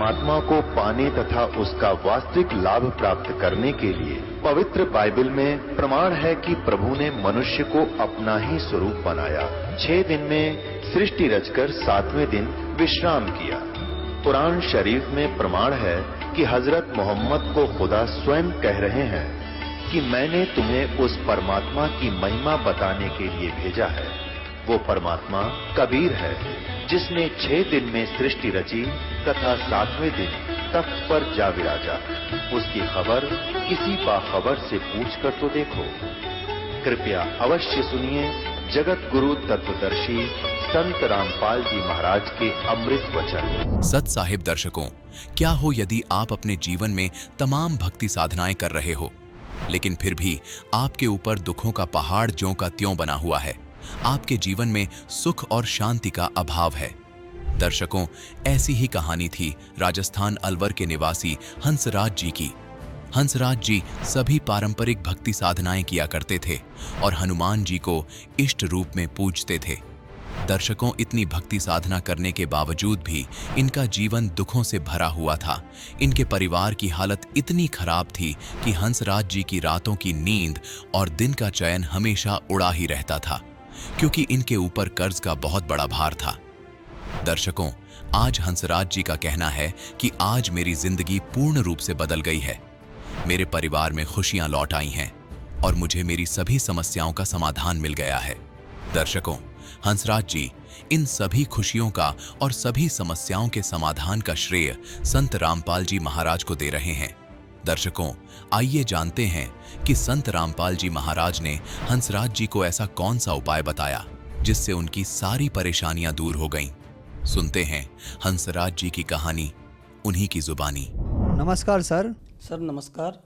परमात्मा को पाने तथा उसका वास्तविक लाभ प्राप्त करने के लिए पवित्र बाइबल में प्रमाण है कि प्रभु ने मनुष्य को अपना ही स्वरूप बनाया। 6 दिन में सृष्टि रचकर 7वें दिन विश्राम किया। कुरान शरीफ में प्रमाण है कि हजरत मोहम्मद को खुदा स्वयं कह रहे हैं कि मैंने तुम्हें उस परमात्मा की महिमा बताने के लिए भेजा है। वो परमात्मा कबीर है जिसने 6 दिन में सृष्टि रची तथा 7वें दिन तख्त पर जा विराजा। उसकी खबर किसी बाखबर से पूछ कर तो देखो। कृपया अवश्य सुनिए जगत गुरु तत्वदर्शी संत रामपाल जी महाराज के अमृत वचन। सत साहिब दर्शकों, क्या हो यदि आप अपने जीवन में तमाम भक्ति साधनाएं कर रहे हो, लेकिन फिर भी आपके ऊपर दुखों का पहाड़ ज्यों का त्यों बना हुआ है, आपके जीवन में सुख और शांति का अभाव है। दर्शकों, ऐसी ही कहानी थी राजस्थान अलवर के निवासी हंसराज जी की। हंसराज जी सभी पारंपरिक भक्ति साधनाएं किया करते थे और हनुमान जी को इष्ट रूप में पूजते थे। दर्शकों, इतनी भक्ति साधना करने के बावजूद भी इनका जीवन दुखों से भरा हुआ था। इनके परिवार की हालत इतनी खराब थी कि हंसराज जी की रातों की नींद और दिन का चैन हमेशा उड़ा ही रहता था, क्योंकि इनके ऊपर कर्ज का बहुत बड़ा भार था। दर्शकों, आज हंसराज जी का कहना है कि आज मेरी जिंदगी पूर्ण रूप से बदल गई है। मेरे परिवार में खुशियां लौट आई हैं और मुझे मेरी सभी समस्याओं का समाधान मिल गया है। दर्शकों, हंसराज जी इन सभी खुशियों का और सभी समस्याओं के समाधान का श्रेय संत रामपाल जी महाराज को दे रहे हैं। दर्शकों, आइए जानते हैं कि संत रामपाल जी महाराज ने हंसराज जी को ऐसा कौन सा उपाय बताया जिससे उनकी सारी परेशानियां दूर हो गईं। सुनते हैं हंसराज जी की कहानी उन्हीं की जुबानी। नमस्कार सर। सर नमस्कार।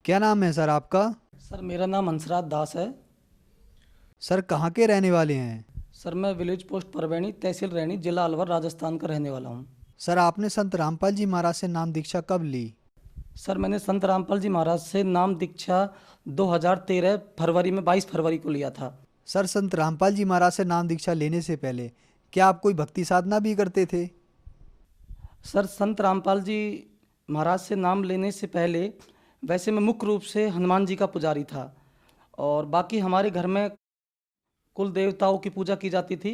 क्या नाम है सर आपका? सर मेरा नाम हंसराज दास है। सर कहाँ के रहने वाले हैं? सर मैं विलेज पोस्ट परवैनी, तहसील रैनी, जिला अलवर, राजस्थान का रहने वाला हूँ। सर आपने संत रामपाल जी महाराज से नाम दीक्षा कब ली? सर मैंने संत रामपाल जी महाराज से नाम दीक्षा 2013 फरवरी में 22 फरवरी को लिया था। सर संत रामपाल जी महाराज से नाम दीक्षा लेने से पहले क्या आप कोई भक्ति साधना भी करते थे? सर संत रामपाल जी महाराज से नाम लेने से पहले वैसे मैं मुख्य रूप से हनुमान जी का पुजारी था और बाकी हमारे घर में कुल देवताओं की पूजा की जाती थी।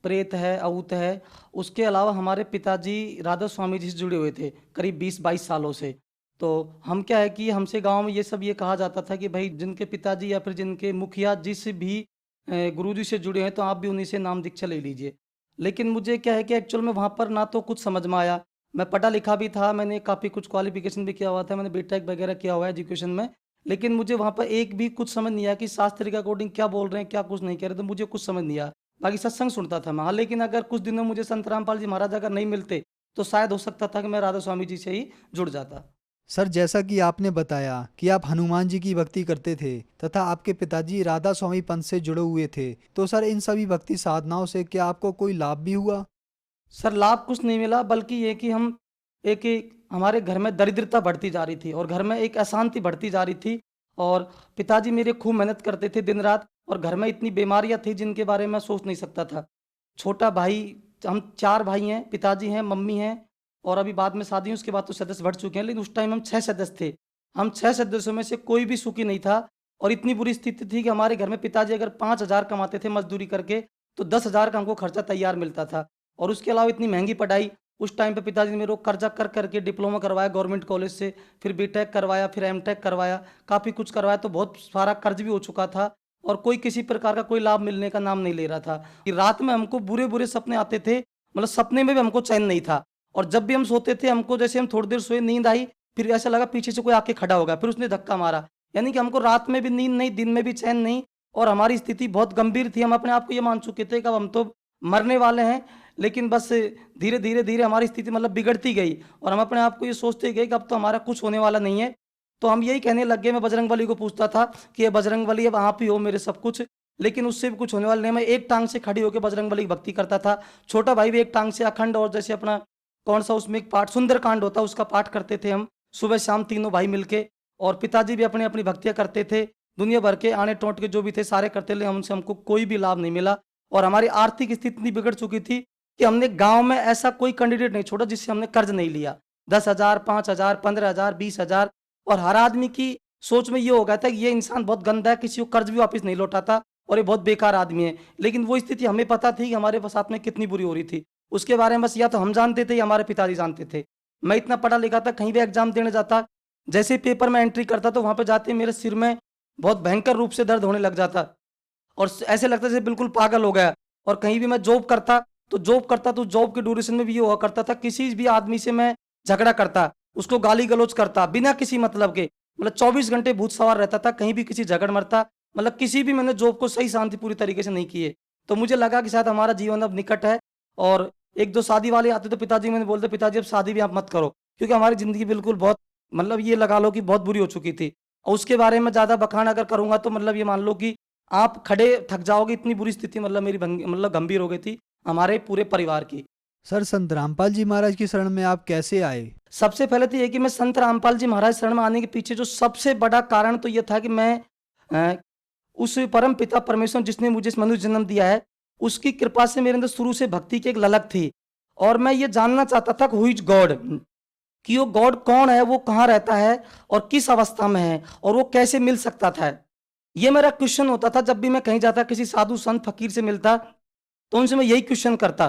प्रेत है, अऊत है। उसके अलावा हमारे पिताजी राधा स्वामी जी से जुड़े हुए थे करीब 20-22 सालों से। तो हम क्या है कि हमसे गांव में ये कहा जाता था कि भाई जिनके पिताजी या फिर जिनके मुखिया जिस भी गुरुजी से जुड़े हैं तो आप भी उन्हीं से नाम दीक्षा ले लीजिए। लेकिन मुझे क्या है कि एक्चुअल में वहाँ पर ना तो कुछ समझ में आया। मैं पढ़ा लिखा भी था, मैंने काफ़ी कुछ क्वालिफिकेशन भी किया हुआ था, मैंने बीटेक वगैरह किया हुआ है एजुकेशन में। लेकिन मुझे वहाँ पर एक भी कुछ समझ नहीं आया कि शास्त्र के अकॉर्डिंग क्या बोल रहे हैं, क्या कुछ नहीं कह रहे, तो मुझे कुछ समझ नहीं आया। बाकी सत्संग सुनता था मैं। हाँ, लेकिन अगर कुछ दिनों मुझे संत रामपाल जी महाराज अगर नहीं मिलते तो शायद हो सकता था कि मैं राधा स्वामी जी से ही जुड़ जाता। सर जैसा कि आपने बताया कि आप हनुमान जी की भक्ति करते थे तथा आपके पिताजी राधा स्वामी पंथ से जुड़े हुए थे, तो सर इन सभी भक्ति साधनाओं से क्या आपको कोई लाभ भी हुआ? सर लाभ कुछ नहीं मिला, बल्कि ये कि हम हमारे घर में दरिद्रता बढ़ती जा रही थी और घर में एक अशांति बढ़ती जा रही थी। और पिताजी मेरे खूब मेहनत करते थे दिन रात, और घर में इतनी बीमारियां थी जिनके बारे में सोच नहीं सकता था। छोटा भाई, हम 4 भाई हैं, पिताजी हैं, मम्मी हैं और अभी बाद में शादी, उसके बाद तो सदस्य बढ़ चुके हैं, लेकिन उस टाइम हम 6 सदस्य थे। हम 6 सदस्यों में से कोई भी सुखी नहीं था और इतनी बुरी स्थिति थी कि हमारे घर में पिताजी अगर 5,000 कमाते थे मजदूरी करके तो 10,000 का हमको खर्चा तैयार मिलता था। और उसके अलावा इतनी महंगी पढ़ाई, उस टाइम पे पिताजी ने मेरे को कर्जा कर करके डिप्लोमा करवाया गवर्नमेंट कॉलेज से, फिर बीटेक करवाया, फिर एमटेक करवाया, काफ़ी कुछ करवाया, तो बहुत सारा कर्ज भी हो चुका था और कोई किसी प्रकार का कोई लाभ मिलने का नाम नहीं ले रहा था। कि रात में हमको बुरे बुरे सपने आते थे, मतलब सपने में भी हमको चैन नहीं था। और जब भी हम सोते थे हमको, जैसे हम थोड़ी देर सोए, नींद आई, फिर ऐसा लगा पीछे से कोई आके खड़ा होगा, फिर उसने धक्का मारा। यानी कि हमको रात में भी नींद नहीं, दिन में भी चैन नहीं, और हमारी स्थिति बहुत गंभीर थी। हम अपने आप को ये मान चुके थे कि अब हम तो मरने वाले हैं। लेकिन बस धीरे धीरे धीरे हमारी स्थिति मतलब बिगड़ती गई और हम अपने आप को ये सोचते गए कि अब तो हमारा कुछ होने वाला नहीं है। तो हम यही कहने लग गए, मैं बजरंगबली को पूछता था कि ये बजरंगबली अब आप ही हो मेरे सब कुछ, लेकिन उससे भी कुछ होने वाला नहीं। मैं एक टांग से खड़ी होकर बजरंगबली की भक्ति करता था। छोटा भाई भी एक टांग से अखंड, और जैसे अपना कौन सा उसमें एक पाठ सुंदरकांड होता है उसका पाठ करते थे हम सुबह शाम, तीनों भाई मिलके। और पिताजी भी अपनी अपनी भक्तियां करते थे, दुनिया भर के आने टोट के जो भी थे सारे करते थे। हमसे हमको कोई भी लाभ नहीं मिला और हमारी आर्थिक स्थिति इतनी बिगड़ चुकी थी कि हमने गांव में ऐसा कोई कैंडिडेट नहीं छोड़ा जिससे हमने कर्ज नहीं लिया। 10,000, 5,000, 15,000, 20,000, और हर आदमी की सोच में ये हो गया था कि ये इंसान बहुत गंदा है, किसी को कर्ज भी वापस नहीं लौटाता और ये बहुत बेकार आदमी है। लेकिन वो स्थिति हमें पता थी कि हमारे साथ में कितनी बुरी हो रही थी। उसके बारे में बस या तो हम जानते थे या हमारे पिताजी जानते थे। मैं इतना पढ़ा लिखा था, कहीं भी एग्जाम देने जाता, जैसे ही पेपर में एंट्री करता तो वहां पर जाते मेरे सिर में बहुत भयंकर रूप से दर्द होने लग जाता और ऐसे लगता जैसे बिल्कुल पागल हो गया। और कहीं भी मैं जॉब करता तो जॉब के ड्यूरेशन में भी ये हुआ करता था, किसी भी आदमी से मैं झगड़ा करता, उसको गाली गलौज करता बिना किसी मतलब के, मतलब 24 घंटे भूत सवार रहता था, कहीं भी किसी झगड़ मरता, मतलब किसी भी मैंने जॉब को सही शांति पूरी तरीके से नहीं किए। तो मुझे लगा कि शायद हमारा जीवन अब निकट है। और एक दो शादी वाले आते तो पिताजी मैंने बोलते, पिताजी अब शादी भी आप मत करो, क्योंकि हमारी जिंदगी बिल्कुल बहुत, मतलब ये लगा लो कि बहुत बुरी हो चुकी थी। और उसके बारे में ज्यादा बखान अगर करूंगा तो मतलब ये मान लो कि आप खड़े थक जाओगे, इतनी बुरी स्थिति मतलब मेरी मतलब गंभीर हो गई थी हमारे पूरे परिवार की। सर, संत रामपाल जी महाराज की शरण में आप कैसे आए? सबसे पहले तो ये कि मैं संत रामपाल जी महाराज शरण में आने के पीछे जो सबसे बड़ा कारण तो ये था कि मैं उस परम पिता परमेश्वर जिसने मुझे इस मनुष्य जन्म दिया है, उसकी कृपा से मेरे अंदर शुरू से भक्ति की एक ललक थी। और मैं ये जानना चाहता था हु इज गॉड, कि वो गॉड कौन है, वो कहाँ रहता है और किस अवस्था में है और वो कैसे मिल सकता था। ये मेरा क्वेश्चन होता था जब भी मैं कहीं जाता, किसी साधु संत फकीर से मिलता तो उनसे मैं यही क्वेश्चन करता।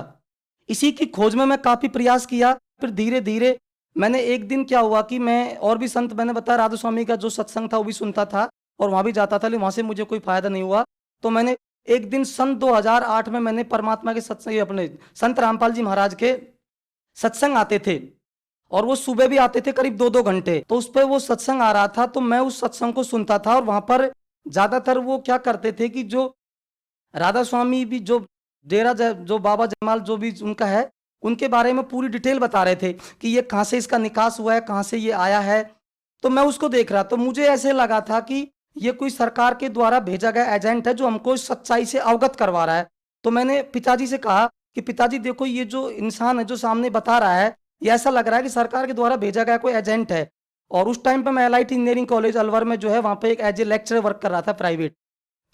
इसी की खोज में मैं काफी प्रयास किया। फिर धीरे धीरे मैंने एक दिन क्या हुआ कि मैं और भी संत, मैंने बताया राधा स्वामी का जो सत्संग था वो भी सुनता था और वहां भी जाता था, लेकिन वहां से मुझे कोई फायदा नहीं हुआ। तो मैंने एक दिन सन 2008 में मैंने परमात्मा के सत्संग, अपने संत रामपाल जी महाराज के सत्संग आते थे और वो सुबह भी आते थे करीब 2-2 घंटे, तो उस पर वो सत्संग आ रहा था तो मैं उस सत्संग को सुनता था। और वहां पर ज्यादातर वो क्या करते थे कि जो राधा स्वामी भी, जो डेरा जो बाबा जयमाल जो भी उनका है, उनके बारे में पूरी डिटेल बता रहे थे कि ये कहाँ से इसका निकास हुआ है, कहाँ से ये आया है। तो मैं उसको देख रहा, तो मुझे ऐसे लगा था कि ये कोई सरकार के द्वारा भेजा गया एजेंट है जो हमको इस सच्चाई से अवगत करवा रहा है। तो मैंने पिताजी से कहा कि पिताजी देखो, ये जो इंसान है जो सामने बता रहा है, ये ऐसा लग रहा है कि सरकार के द्वारा भेजा गया कोई एजेंट है। और उस टाइम पे मैं LIT इंजीनियरिंग कॉलेज अलवर में जो है वहां पे एक एज ए लेक्चरर वर्क कर रहा था प्राइवेट।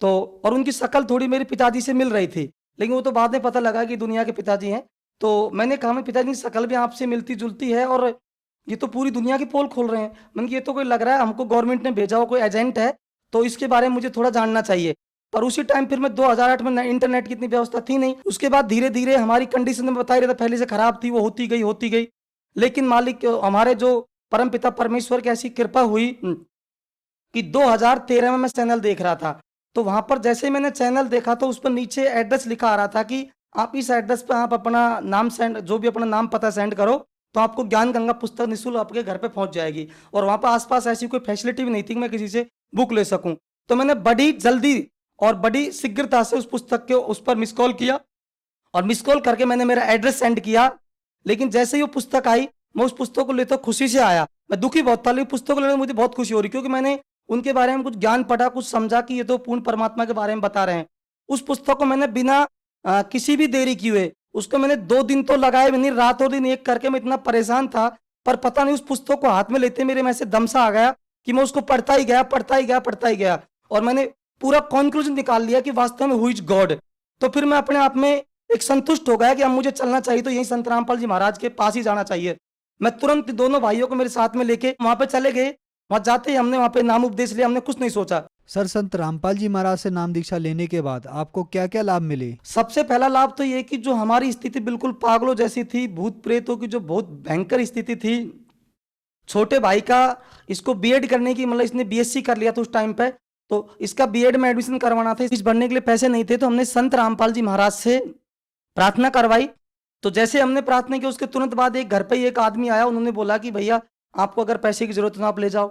तो और उनकी शक्ल थोड़ी मेरे पिताजी से मिल रही थी, लेकिन वो तो बाद में पता लगा कि दुनिया के पिताजी हैं। तो मैंने कहा मैं पिताजी की शक्ल भी आपसे मिलती जुलती है और ये तो पूरी दुनिया की पोल खोल रहे हैं। मैंने ये तो कोई लग रहा है हमको गवर्नमेंट ने भेजा हो, कोई एजेंट है, तो इसके बारे में मुझे थोड़ा जानना चाहिए। पर उसी टाइम फिर मैं 2008 में इंटरनेट की इतनी व्यवस्था थी नहीं। उसके बाद धीरे धीरे हमारी कंडीशन में बता ही रहा था पहले से खराब थी, वो होती गई। लेकिन मालिक हमारे जो परम पिता परमेश्वर की ऐसी कृपा हुई कि 2013 में मैं चैनल देख रहा था। तो वहां पर जैसे ही मैंने चैनल देखा तो उस पर नीचे एड्रेस लिखा आ रहा था कि आप इस एड्रेस पर आप अपना नाम सेंड, जो भी अपना नाम पता सेंड करो तो आपको ज्ञान गंगा पुस्तक निःशुल्क आपके घर पे पहुंच जाएगी। और वहां पर आसपास ऐसी कोई फैसिलिटी भी नहीं थी कि मैं किसी से बुक ले सकूं। तो मैंने बड़ी जल्दी और बड़ी शीघ्रता से उस पुस्तक के उस पर मिस कॉल किया और मिस कॉल करके मैंने मेरा एड्रेस सेंड किया। लेकिन जैसे ही वो पुस्तक आई, मैं उस पुस्तक को लेते खुशी से आया। मैं दुखी बहुत था, लेकिन पुस्तक को लेने मुझे बहुत खुशी हो रही, क्योंकि मैंने उनके बारे में कुछ ज्ञान पढ़ा, कुछ समझा कि ये तो पूर्ण परमात्मा के बारे में बता रहे हैं। उस पुस्तक को मैंने बिना किसी भी देरी किए हुए, उसको मैंने 2 दिन तो लगाए नहीं, रात और दिन एक करके। मैं इतना परेशान था, पर पता नहीं उस पुस्तक को हाथ में लेते मेरे में से दम सा आ गया कि मैं उसको पढ़ता ही गया। और मैंने पूरा कंक्लूजन निकाल लिया कि वास्तव में हु इज गॉड। तो फिर मैं अपने आप में एक संतुष्ट हो गया कि अब मुझे चलना चाहिए, तो यही संत रामपाल जी महाराज के पास ही जाना चाहिए। मैं तुरंत दोनों भाइयों को मेरे साथ में लेके वहां पे चले गए। वहां जाते ही हमने वहां पे नाम उपदेश लिया, हमने कुछ नहीं सोचा। सर, संत रामपाल जी महाराज से नाम दीक्षा लेने के बाद आपको क्या क्या लाभ मिले? सबसे पहला लाभ तो ये कि जो हमारी स्थिति बिल्कुल पागलों जैसी थी, भूत प्रेतों की जो बहुत भयंकर स्थिति थी। छोटे भाई का इसको बीएड करने की, मतलब इसने बीएससी कर लिया था उस टाइम पे, तो इसका बीएड में एडमिशन करवाना था। इस भरने के लिए पैसे नहीं थे, तो हमने संत रामपाल जी महाराज से प्रार्थना करवाई। तो जैसे हमने प्रार्थना की उसके तुरंत बाद एक घर पे ही एक आदमी आया, उन्होंने बोला कि भैया आपको अगर पैसे की जरूरत है तो आप ले जाओ।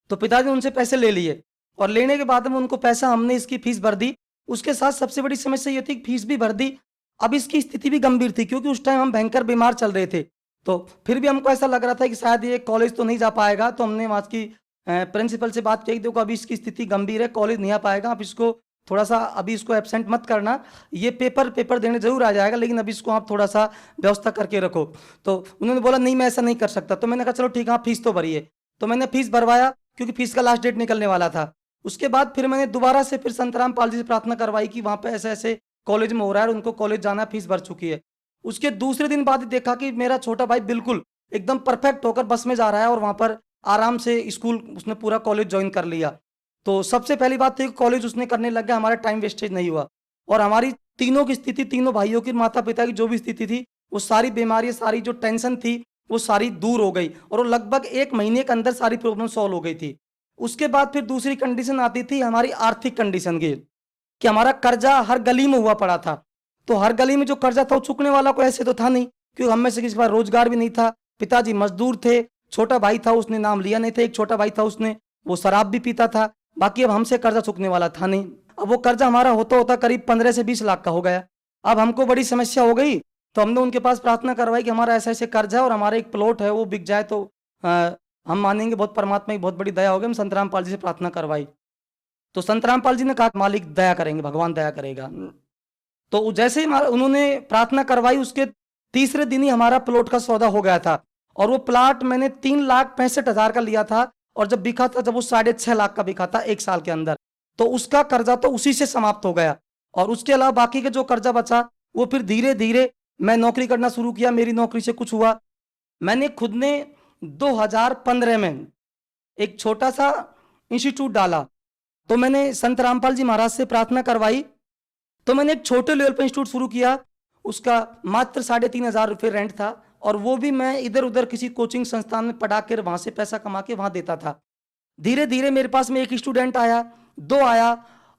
तो पिताजी ने उनसे पैसे ले लिए और लेने के बाद में उनको पैसा, हमने इसकी फीस भर दी। उसके साथ सबसे बड़ी समस्या ये थी कि फीस भी भर दी। अब इसकी स्थिति भी गंभीर थी, क्योंकि उस टाइम हम भयंकर बीमार चल रहे थे। तो फिर भी हमको ऐसा लग रहा था कि शायद ये कॉलेज तो नहीं जा पाएगा। तो हमने वहाँ की प्रिंसिपल से बात की, देखो अभी इसकी स्थिति गंभीर है, कॉलेज नहीं आ पाएगा, आप इसको थोड़ा सा अभी इसको एब्सेंट मत करना, ये पेपर देने जरूर आ जाएगा, लेकिन अभी इसको आप थोड़ा सा व्यवस्था करके रखो। तो उन्होंने बोला नहीं मैं ऐसा नहीं कर सकता। तो मैंने कहा चलो ठीक है, आप फीस तो भरिए। तो मैंने फीस भरवाया, क्योंकि फीस का लास्ट डेट निकलने वाला था। उसके बाद फिर मैंने दोबारा से फिर संत रामपाल जी से प्रार्थना करवाई कि वहाँ पे ऐसे ऐसे कॉलेज में हो रहा है, उनको कॉलेज जाना, फीस भर चुकी है। उसके दूसरे दिन बाद ही देखा कि मेरा छोटा भाई बिल्कुल एकदम परफेक्ट होकर बस में जा रहा है और वहां पर आराम से स्कूल उसने पूरा कॉलेज ज्वाइन कर लिया। तो सबसे पहली बात थी कि कॉलेज उसने करने लग गया, हमारा टाइम वेस्टेज नहीं हुआ। और हमारी तीनों की स्थिति, तीनों भाइयों की, माता पिता की जो भी स्थिति थी, वो सारी बीमारी, सारी जो टेंशन थी वो सारी दूर हो गई और वो लगभग 1 महीने के अंदर सारी प्रॉब्लम सॉल्व हो गई थी। उसके बाद फिर दूसरी कंडीशन आती थी हमारी आर्थिक कंडीशन की, कि हमारा कर्जा हर गली में हुआ पड़ा था। तो हर गली में जो कर्जा था वो चुकने वाला कोई ऐसे तो था नहीं, क्योंकि हम में से किसी के पास रोजगार भी नहीं था। पिताजी मजदूर थे, छोटा भाई था उसने नाम लिया नहीं था, एक छोटा भाई था उसने वो शराब भी पीता था। बाकी अब हमसे कर्जा चुकने वाला था नहीं। अब वो कर्जा हमारा होता होता करीब 15 से 20 लाख का हो गया। अब हमको बड़ी समस्या हो गई, तो हमने उनके पास प्रार्थना करवाई कि हमारा ऐसे ऐसे कर्ज है और हमारा एक प्लॉट है वो बिक जाए तो हम मानेंगे बहुत परमात्मा की बहुत बड़ी दया होगी। हम संत रामपाल जी से प्रार्थना करवाई, तो संत रामपाल जी ने कहा मालिक दया करेंगे, भगवान दया करेगा। तो जैसे ही उन्होंने प्रार्थना करवाई उसके तीसरे दिन ही हमारा प्लॉट का सौदा हो गया था। और वो प्लाट मैंने 3,65,000 का लिया था और जब बिका था, जब वो 6.5 लाख का बिका था 1 साल के अंदर, तो उसका कर्जा तो उसी से समाप्त हो गया। और उसके अलावा बाकी का जो कर्जा बचा वो फिर धीरे धीरे मैं नौकरी करना शुरू किया, मेरी नौकरी से कुछ हुआ। मैंने खुद ने 2015 में एक छोटा सा इंस्टीट्यूट डाला, तो मैंने संत रामपाल जी महाराज से प्रार्थना करवाई, तो मैंने एक छोटे लेवल पर इंस्टीट्यूट शुरू किया। उसका मात्र 3,500 रुपये रेंट था और वो भी मैं इधर उधर किसी कोचिंग संस्थान में पढ़ा कर वहां से पैसा कमा के वहां देता था। धीरे धीरे मेरे पास में एक स्टूडेंट आया, 2 आया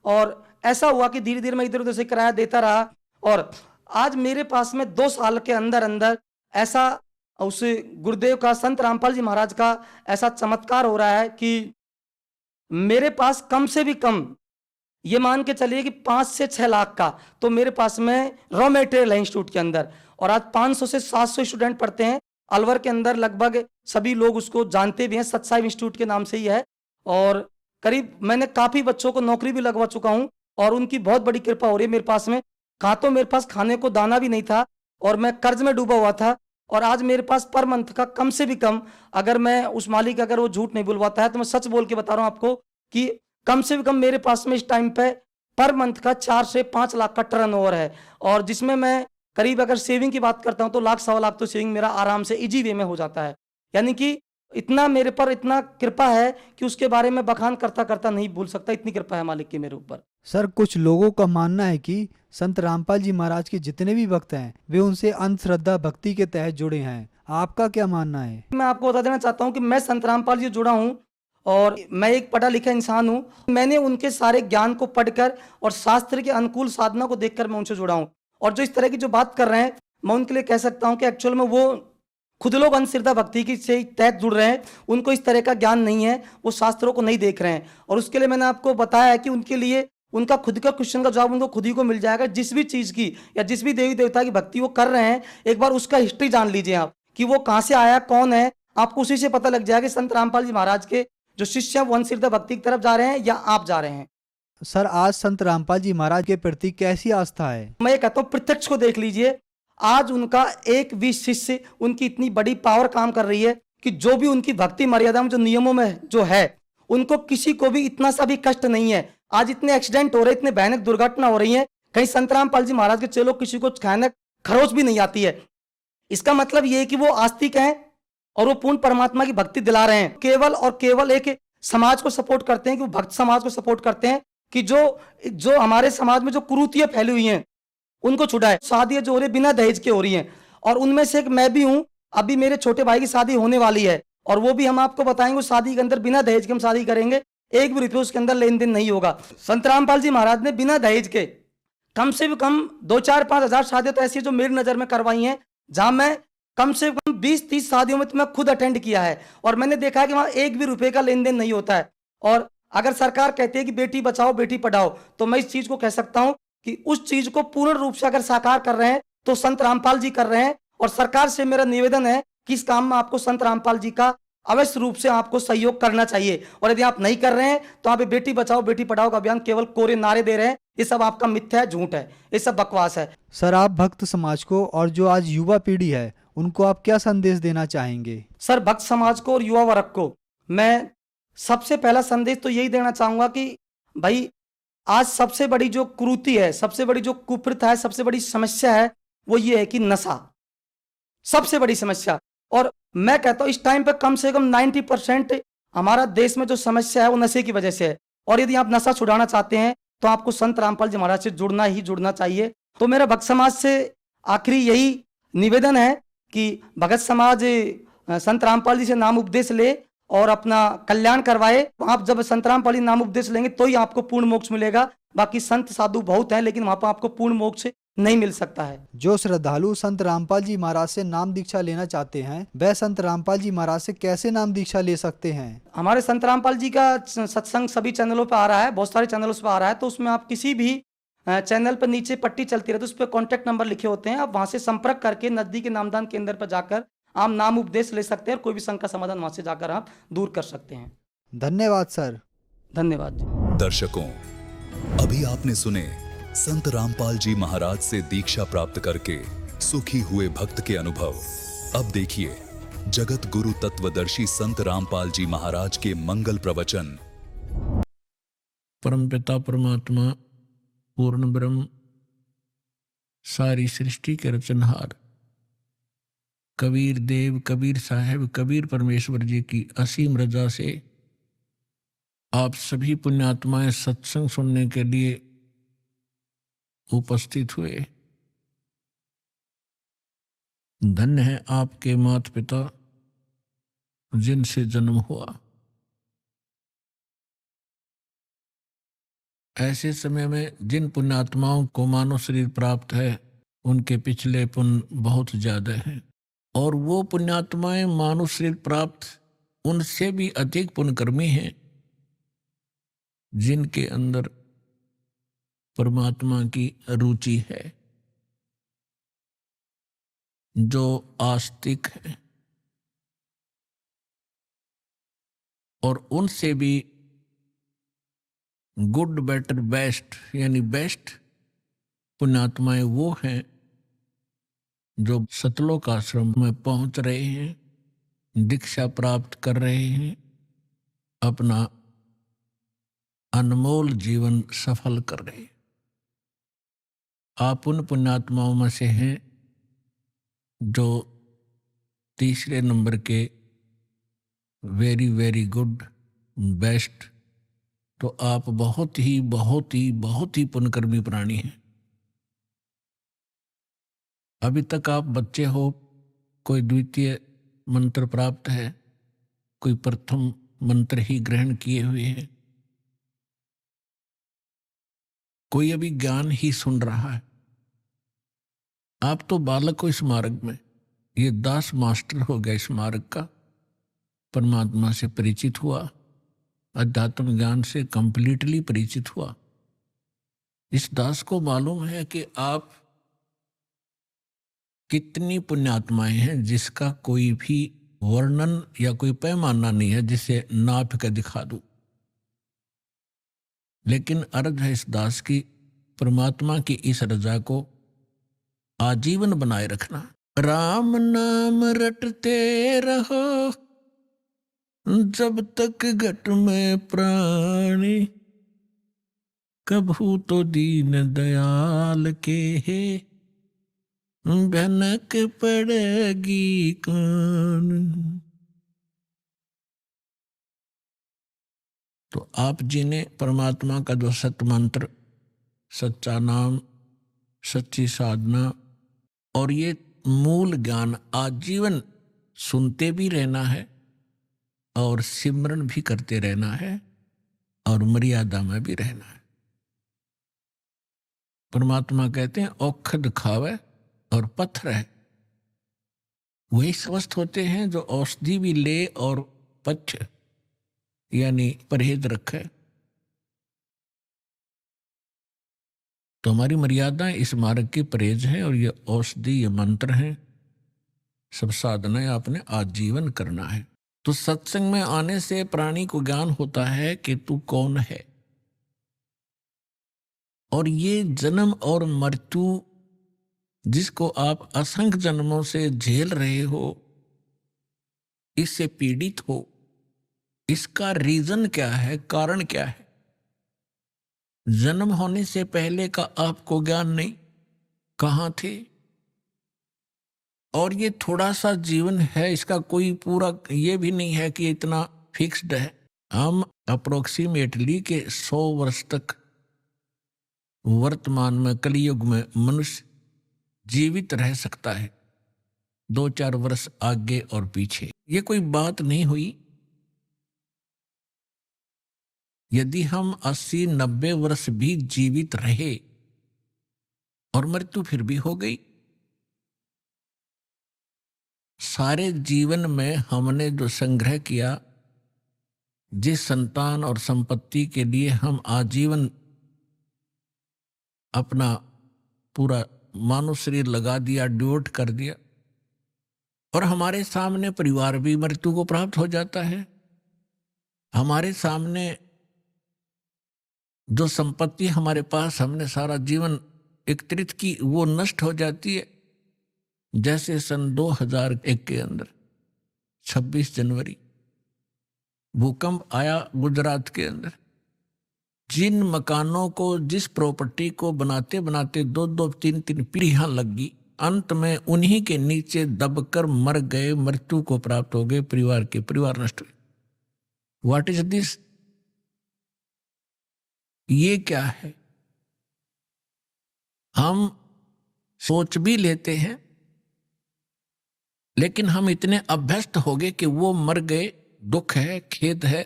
और ऐसा हुआ कि धीरे धीरे मैं इधर उधर से किराया देता रहा। और आज मेरे पास में 2 साल के अंदर अंदर ऐसा उस गुरुदेव का, संत रामपाल जी महाराज का ऐसा चमत्कार हो रहा है कि मेरे पास कम से भी कम ये मान के चलिए कि 5 से 6 लाख का तो मेरे पास में रॉ मटेरियल है इंस्टीट्यूट के अंदर। और आज 500 से 700 स्टूडेंट पढ़ते हैं अलवर के अंदर, लगभग सभी लोग उसको जानते भी हैं, सतसाई इंस्टीट्यूट के नाम से ही है। और करीब मैंने काफी बच्चों को नौकरी भी लगवा चुका हूं और उनकी बहुत बड़ी कृपा हो रही है मेरे पास में। कहा तो मेरे पास खाने को दाना भी नहीं था और मैं कर्ज में डूबा हुआ था, और आज मेरे पास पर मंथ का कम से भी कम, अगर मैं उस मालिक अगर वो झूठ नहीं बुलवाता है तो मैं सच बोल के बता रहा हूं आपको कि कम से भी कम मेरे पास में इस टाइम पे पर मंथ का 4 से 5 लाख का टर्नओवर है। और जिसमें मैं करीब अगर सेविंग की बात करता हूं तो 1,00,000 सवा लाख तो सेविंग मेरा आराम से इजी वे में हो जाता है। यानी कि इतना मेरे पर इतना कृपा है कि उसके बारे में बखान करता करता नहीं भूल सकता, इतनी कृपा है मालिक की मेरे ऊपर। सर, कुछ लोगों का मानना है कि संत रामपाल जी महाराज के जितने भी भक्त हैं वे उनसे अंधश्रद्धा भक्ति के तहत जुड़े हैं। आपका क्या मानना है? मैं आपको बता देना चाहता हूं कि मैं संत रामपाल जी जुड़ा हूं और मैं एक पढ़ा लिखा इंसान हूं। मैंने उनके सारे ज्ञान को पढ़कर और शास्त्र के अनुकूल साधना को देखकर मैं उनसे जुड़ा हूं। और जो इस तरह की जो बात कर रहे हैं, मैं उनके लिए कह सकता हूं कि एक्चुअल में वो खुद लोग अंधश्रद्धा भक्ति की से तहत जुड़ रहे हैं, उनको इस तरह का ज्ञान नहीं है, वो शास्त्रों को नहीं देख रहे हैं। और उसके लिए मैंने आपको बताया है कि उनके लिए उनका खुद का क्वेश्चन का जवाब उनको खुद ही को मिल जाएगा। जिस भी चीज की या जिस भी देवी देवता की भक्ति वो कर रहे हैं, एक बार उसका हिस्ट्री जान लीजिए आप कि वो कहां से आया, कौन है, आपको उसी से पता लग जाएगा कि संत रामपाल जी महाराज के जो शिष्य हैं वो अंधश्रद्धा भक्ति की तरफ जा रहे हैं या आप जा रहे हैं। सर, आज संत रामपाल जी महाराज के प्रति कैसी आस्था है? मैं ये कहता हूं प्रत्यक्ष को देख लीजिए। आज उनका एक भी शिष्य, उनकी इतनी बड़ी पावर काम कर रही है कि जो भी उनकी भक्ति मर्यादा में जो नियमों में जो है, उनको किसी को भी इतना सा भी कष्ट नहीं है। आज इतने एक्सीडेंट हो रहे, इतने भयानक दुर्घटना हो रही है, कहीं संत रामपाल जी महाराज के चेलों किसी को भयानक खरोच भी नहीं आती है। इसका मतलब ये है कि वो आस्तिक हैं और वो पूर्ण परमात्मा की भक्ति दिला रहे हैं। केवल और केवल एक समाज को सपोर्ट करते हैं कि वो भक्त समाज को सपोर्ट करते हैं कि जो हमारे समाज में जो कुरीतियां फैली हुई हैं उनको छुड़ाए। शादियां जो हो रही बिना दहेज के हो रही हैं, और उनमें से एक मैं भी हूं। अभी मेरे छोटे भाई की शादी होने वाली है और वो भी हम आपको बताएंगे, उस शादी के अंदर बिना दहेज के हम शादी करेंगे, 1 भी रुपये उसके अंदर लेन देन नहीं होगा। संत रामपाल जी महाराज ने बिना दहेज के कम से भी कम 2-4-5 हजार शादियां तो ऐसी जो मेरी नजर में करवाई हैं, जहां मैं कम से कम 20-30 शादियों में तो मैं खुद अटेंड किया है और मैंने देखा है कि वहां 1 भी रुपए का लेन देन नहीं होता है। और अगर सरकार कहती है कि बेटी बचाओ बेटी पढ़ाओ, तो मैं इस चीज को कह सकता हूं कि उस चीज को पूर्ण रूप से अगर साकार कर रहे हैं तो संत रामपाल जी कर रहे हैं। और सरकार से मेरा निवेदन है कि इस काम में आपको संत रामपाल जी का अवश्य रूप से आपको सहयोग करना चाहिए। और यदि आप नहीं कर रहे हैं तो आप बेटी बचाओ बेटी पढ़ाओ का अभियान केवल कोरे नारे दे रहे हैं। ये सब आपका मिथ्या है, झूठ है, ये सब बकवास है। सर, आप भक्त समाज को और जो आज युवा पीढ़ी है उनको आप क्या संदेश देना चाहेंगे? सर, भक्त समाज को और युवा वर्ग को मैं सबसे पहला संदेश तो यही देना चाहूंगा कि भाई आज सबसे बड़ी जो कुरीति है, सबसे बड़ी जो कुप्रथा है, सबसे बड़ी समस्या है वो ये है कि नशा सबसे बड़ी समस्या। और मैं कहता हूं इस टाइम पे कम से कम 90% हमारा देश में जो समस्या है वो नशे की वजह से है। और यदि आप नशा छुड़ाना चाहते हैं तो आपको संत रामपाल जी महाराज से जुड़ना ही जुड़ना चाहिए। तो मेरा भक्त समाज से आखिरी यही निवेदन है कि भगत समाज संत रामपाल जी से नाम उपदेश ले और अपना कल्याण करवाए। आप जब संत रामपाल जी नाम उपदेश लेंगे तो ही आपको पूर्ण मोक्ष मिलेगा। बाकी संत साधु बहुत हैं लेकिन वहां पर आपको पूर्ण मोक्ष नहीं मिल सकता है। जो श्रद्धालु संत रामपाल जी महाराज से नाम दीक्षा लेना चाहते हैं वह संत रामपाल जी महाराज से कैसे नाम दीक्षा ले सकते हैं? हमारे संत रामपाल जी का सत्संग सभी चैनलों पर आ रहा है, बहुत सारे चैनलों पर आ रहा है। तो उसमें आप किसी भी चैनल पर नीचे पट्टी चलती रहती है, उस पर कॉन्टैक्ट नंबर लिखे होते हैं। आप वहां से संपर्क करके नजदीकी नामदान केंद्र पर जाकर आप नाम उपदेश ले सकते हैं और कोई भी शंका समाधान वहां से जाकर आप दूर कर सकते हैं। धन्यवाद सर। धन्यवाद जी। दर्शकों, अभी आपने सुने संत रामपाल जी महाराज से दीक्षा प्राप्त करके सुखी हुए भक्त के अनुभव। अब देखिए जगत गुरु तत्वदर्शी संत रामपाल जी महाराज के मंगल प्रवचन। परमपिता परमात्मा पूर्ण ब्रह्म सारी सृष्टि के रचनहार कबीर देव कबीर साहब कबीर परमेश्वर जी की असीम रजा से आप सभी पुण्यात्माएं सत्संग सुनने के लिए उपस्थित हुए। धन्य है आपके माता पिता जिनसे जन्म हुआ। ऐसे समय में जिन पुण्यात्माओं को मानव शरीर प्राप्त है उनके पिछले पुण्य बहुत ज्यादा हैं, और वो पुण्यात्माएं मानव शरीर प्राप्त उनसे भी अधिक पुण्यकर्मी हैं जिनके अंदर परमात्मा की रुचि है, जो आस्तिक है, और उनसे भी गुड बेटर बेस्ट यानी बेस्ट पुण्यात्माएं वो हैं जो सतलोक आश्रम में पहुंच रहे हैं, दीक्षा प्राप्त कर रहे हैं, अपना अनमोल जीवन सफल कर रहे हैं। आप उन पुण्यात्माओं में से हैं जो तीसरे नंबर के वेरी वेरी गुड बेस्ट। तो आप बहुत ही बहुत ही बहुत ही पुण्यकर्मी प्राणी हैं। अभी तक आप बच्चे हो, कोई द्वितीय मंत्र प्राप्त है, कोई प्रथम मंत्र ही ग्रहण किए हुए हैं, कोई अभी ज्ञान ही सुन रहा है। आप तो बालक हो इस मार्ग में, ये दास मास्टर हो गया इस मार्ग का, परमात्मा से परिचित हुआ, अध्यात्म ज्ञान से कंप्लीटली परिचित हुआ। इस दास को मालूम है कि आप कितनी पुण्यात्माएं हैं जिसका कोई भी वर्णन या कोई पैमाना नहीं है जिसे नाप कर दिखा दूं। लेकिन अर्ज है इस दास की परमात्मा की इस रजा को आजीवन बनाए रखना। राम नाम रटते रहो जब तक घट में प्राणी, कभू तो दीन दयाल के है भनक पड़ेगी कान। तो आप जी ने परमात्मा का जो सत मंत्र, सच्चा नाम, सच्ची साधना और ये मूल ज्ञान आजीवन सुनते भी रहना है और सिमरन भी करते रहना है और मर्यादा में भी रहना है। परमात्मा कहते हैं औखद खावे और पत्थर है। वही स्वस्थ होते हैं जो औषधि भी ले और पच्छ यानी परहेज रखे। तो हमारी मर्यादाएं इस मार्ग की परहेज हैं और ये औषधि, ये मंत्र हैं, सब साधनाएं आपने आजीवन करना है। तो सत्संग में आने से प्राणी को ज्ञान होता है कि तू कौन है, और ये जन्म और मृत्यु जिसको आप असंख्य जन्मों से झेल रहे हो, इससे पीड़ित हो, इसका रीजन क्या है, कारण क्या है? जन्म होने से पहले का आपको ज्ञान नहीं, कहाँ थे, और ये थोड़ा सा जीवन है, इसका कोई पूरा ये भी नहीं है कि इतना फिक्स्ड है। हम अप्रोक्सीमेटली के 100 वर्ष तक वर्तमान में कलयुग में मनुष्य जीवित रह सकता है, 2-4 वर्ष आगे और पीछे। ये कोई बात नहीं हुई। यदि हम 80-90 वर्ष भी जीवित रहे और मृत्यु फिर भी हो गई, सारे जीवन में हमने जो संग्रह किया, जिस संतान और संपत्ति के लिए हम आजीवन अपना पूरा मानव शरीर लगा दिया, डिवोट कर दिया, और हमारे सामने परिवार भी मृत्यु को प्राप्त हो जाता है। हमारे सामने जो संपत्ति हमारे पास हमने सारा जीवन एकत्रित की, वो नष्ट हो जाती है। जैसे सन 2001 के अंदर 26 जनवरी भूकंप आया गुजरात के अंदर। जिन मकानों को, जिस प्रॉपर्टी को बनाते बनाते 2-2, 3-3 पीढ़ियां लग गई, अंत में उन्हीं के नीचे दबकर मर गए, मृत्यु को प्राप्त हो गए, परिवार नष्ट हुए। What is this? ये क्या है? हम सोच भी लेते हैं, लेकिन हम इतने अभ्यस्त हो गए कि वो मर गए, दुख है, खेद है,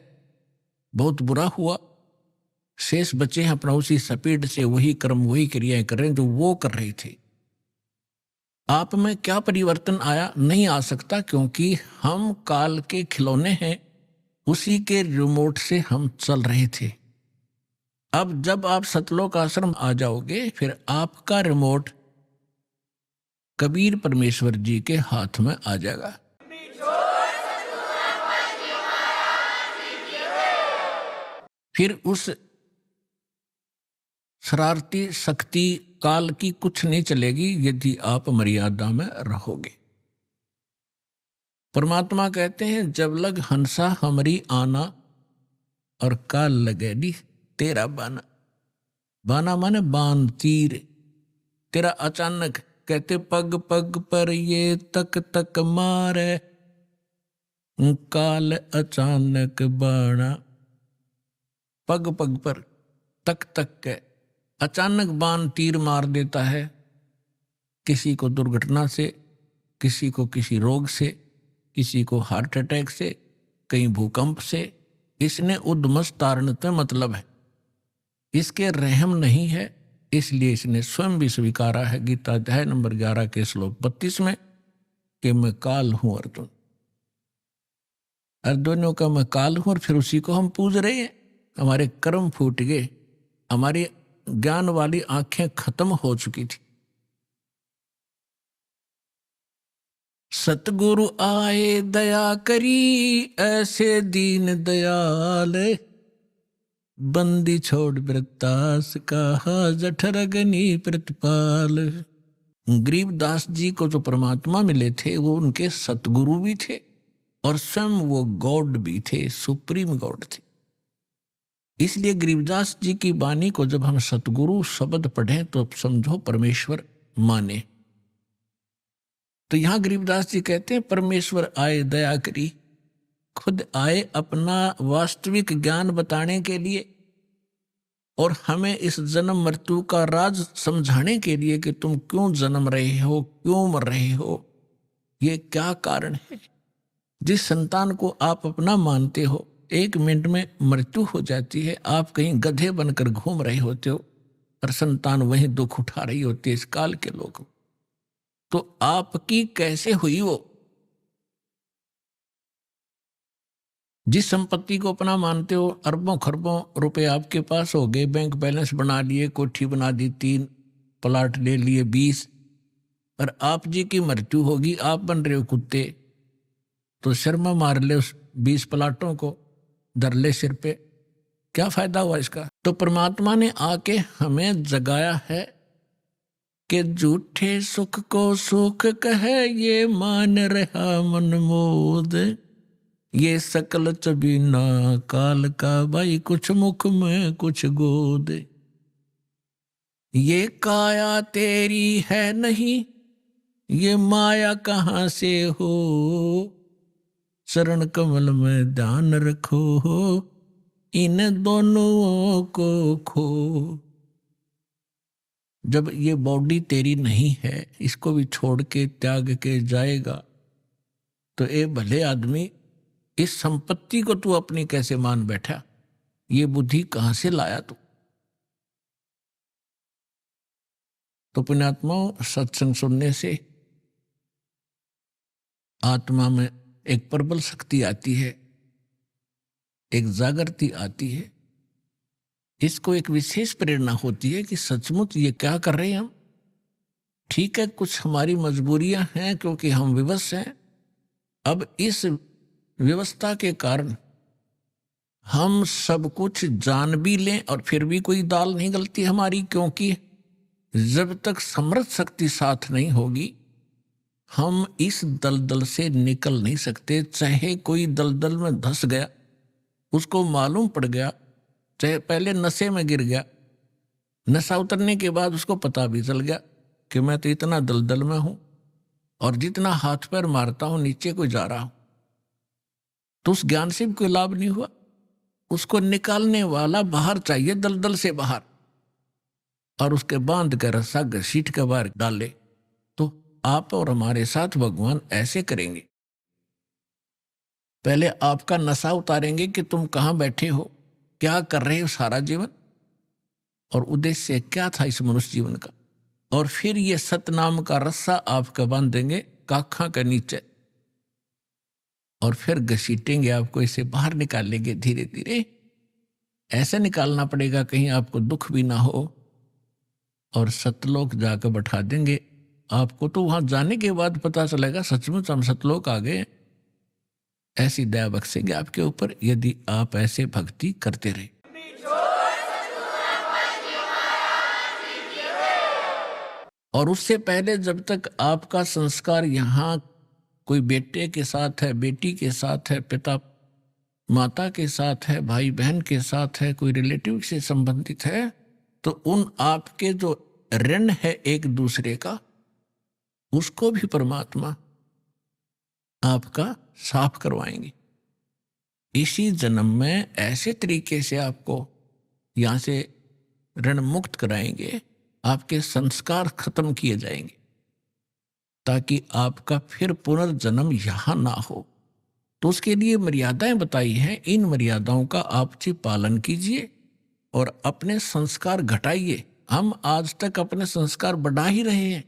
बहुत बुरा हुआ, शेष बचे हैं अपना उसी स्पीड से वही कर्म, वही क्रियाएं कर रहे हैं जो वो कर रहे थे। आप में क्या परिवर्तन आया? नहीं आ सकता, क्योंकि हम काल के खिलौने हैं, उसी के रिमोट से हम चल रहे थे। अब जब आप सतलोक आश्रम आ जाओगे, फिर आपका रिमोट कबीर परमेश्वर जी के हाथ में आ जाएगा। फिर उस शरारती शक्ति काल की कुछ नहीं चलेगी, यदि आप मर्यादा में रहोगे। परमात्मा कहते हैं, जब लग हंसा हमारी आना, और काल लगे नी तेरा बाना। बाना माने बाण, तीर। तेरा अचानक, कहते पग पग पर ये तक तक मारे, काल अचानक बाणा। पग पग पर, तक तक के अचानक बाण तीर मार देता है, किसी को दुर्घटना से, किसी को किसी रोग से, किसी को हार्ट अटैक से, कहीं भूकंप से। इसने उद्मस तारणत में मतलब है, इसके रहम नहीं है, इसलिए इसने स्वयं भी स्वीकारा है गीता अध्याय नंबर 11 के श्लोक 32 में कि मैं काल हूं अर्जुन। अर्जुनों का मैं काल हूं, और फिर उसी को हम पूज रहे हैं। हमारे कर्म फूट गए, हमारी ज्ञान वाली आंखें खत्म हो चुकी थी। सतगुरु आए दया करी, ऐसे दीन दयाल, बंदी छोड़ वृत्तास कहा, जठर अग्नि प्रतिपाल। गरीबदास जी को जो परमात्मा मिले थे, वो उनके सतगुरु भी थे और स्वयं वो गॉड भी थे, सुप्रीम गॉड थे। इसलिए गरीबदास जी की वाणी को जब हम सतगुरु शब्द पढ़ें तो समझो परमेश्वर माने। तो यहां गरीबदास जी कहते हैं, परमेश्वर आए दया करी, खुद आए अपना वास्तविक ज्ञान बताने के लिए, और हमें इस जन्म मृत्यु का राज समझाने के लिए कि तुम क्यों जन्म रहे हो, क्यों मर रहे हो, ये क्या कारण है। जिस संतान को आप अपना मानते हो, 1 मिनट में मृत्यु हो जाती है, आप कहीं गधे बनकर घूम रहे होते हो और संतान वहीं दुख उठा रही होती है इस काल के लोग। तो आपकी कैसे हुई वो? जिस संपत्ति को अपना मानते हो, अरबों खरबों रुपए आपके पास हो गए, बैंक बैलेंस बना लिए, कोठी बना दी, 3 प्लाट ले लिए 20, और आप जी की मृत्यु होगी, आप बन रहे हो कुत्ते, तो शर्मा मार ले उस 20 प्लाटों को, धर ले सिर पे, क्या फायदा हुआ इसका। तो परमात्मा ने आके हमें जगाया है कि झूठे सुख को सुख कहे, ये मान रहा मन मोद, ये सकल चबीना काल का, भाई कुछ मुख में कुछ गोद। ये काया तेरी है नहीं, ये माया कहाँ से हो, चरण कमल में ध्यान रखो, इन दोनों को खो। जब ये बॉडी तेरी नहीं है, इसको भी छोड़ के त्याग के जाएगा, तो ए भले आदमी, इस संपत्ति को तू अपनी कैसे मान बैठा? ये बुद्धि कहां से लाया तू? तो पुण्यात्माओं, सत्संग सुनने से आत्मा में एक प्रबल शक्ति आती है, एक जागृति आती है। इसको एक विशेष प्रेरणा होती है कि सचमुच ये क्या कर रहे हैं हम। ठीक है, कुछ हमारी मजबूरियां हैं क्योंकि हम विवश हैं। अब इस व्यवस्था के कारण हम सब कुछ जान भी लें और फिर भी कोई दाल नहीं गलती हमारी, क्योंकि जब तक समर्थ शक्ति साथ नहीं होगी हम इस दलदल से निकल नहीं सकते। चाहे कोई दलदल में धंस गया, उसको मालूम पड़ गया, चाहे पहले नशे में गिर गया, नशा उतरने के बाद उसको पता भी चल गया कि मैं तो इतना दलदल में हूं और जितना हाथ पैर मारता हूं नीचे को जा रहा हूं, तो उस ज्ञान से भी कोई लाभ नहीं हुआ। उसको निकालने वाला बाहर चाहिए, दलदल से बाहर, और उसके बांध कर रस्सा घसीट के बाहर डाले। तो आप और हमारे साथ भगवान ऐसे करेंगे। पहले आपका नशा उतारेंगे कि तुम कहां बैठे हो, क्या कर रहे हो सारा जीवन, और उद्देश्य क्या था इस मनुष्य जीवन का। और फिर ये सतनाम का रस्सा आपका बांध देंगे काखा के नीचे, और फिर घसीटेंगे आपको, इसे बाहर निकालेंगे धीरे धीरे। ऐसे निकालना पड़ेगा कहीं आपको दुख भी ना हो, और सतलोक जाकर बैठा देंगे आपको। तो वहां जाने के बाद पता चलेगा सचमुच हम सतलोक आ गए। ऐसी दया बख्शेंगे आपके ऊपर यदि आप ऐसे भक्ति करते रहे। और उससे पहले जब तक आपका संस्कार यहाँ कोई बेटे के साथ है, बेटी के साथ है, पिता माता के साथ है, भाई बहन के साथ है, कोई रिलेटिव से संबंधित है, तो उन आपके जो ऋण है एक दूसरे का, उसको भी परमात्मा आपका साफ करवाएंगे। इसी जन्म में ऐसे तरीके से आपको यहां से ऋण मुक्त कराएंगे, आपके संस्कार खत्म किए जाएंगे, ताकि आपका फिर पुनर्जन्म यहां ना हो। तो उसके लिए मर्यादाएं बताई हैं। इन मर्यादाओं का आप जी पालन कीजिए और अपने संस्कार घटाइए। हम आज तक अपने संस्कार बढ़ा ही रहे हैं।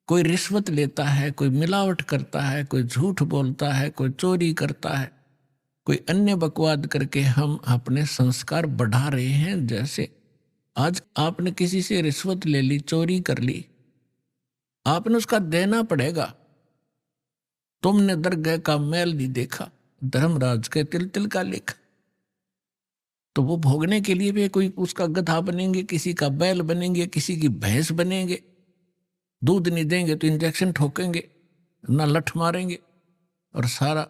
कोई रिश्वत लेता है, कोई मिलावट करता है, कोई झूठ बोलता है, कोई चोरी करता है, कोई अन्य बकवाद करके हम अपने संस्कार बढ़ा रहे हैं। जैसे आज आपने किसी से रिश्वत ले ली, चोरी कर ली, आपने उसका देना पड़ेगा। तुमने दरगाह का मैल नहीं देखा, धर्मराज के तिल तिल का लेखा। तो वो भोगने के लिए भी कोई उसका गधा बनेंगे, किसी का बैल बनेंगे, किसी की भैंस बनेंगे। दूध नहीं देंगे तो इंजेक्शन ठोकेंगे, ना लठ मारेंगे, और सारा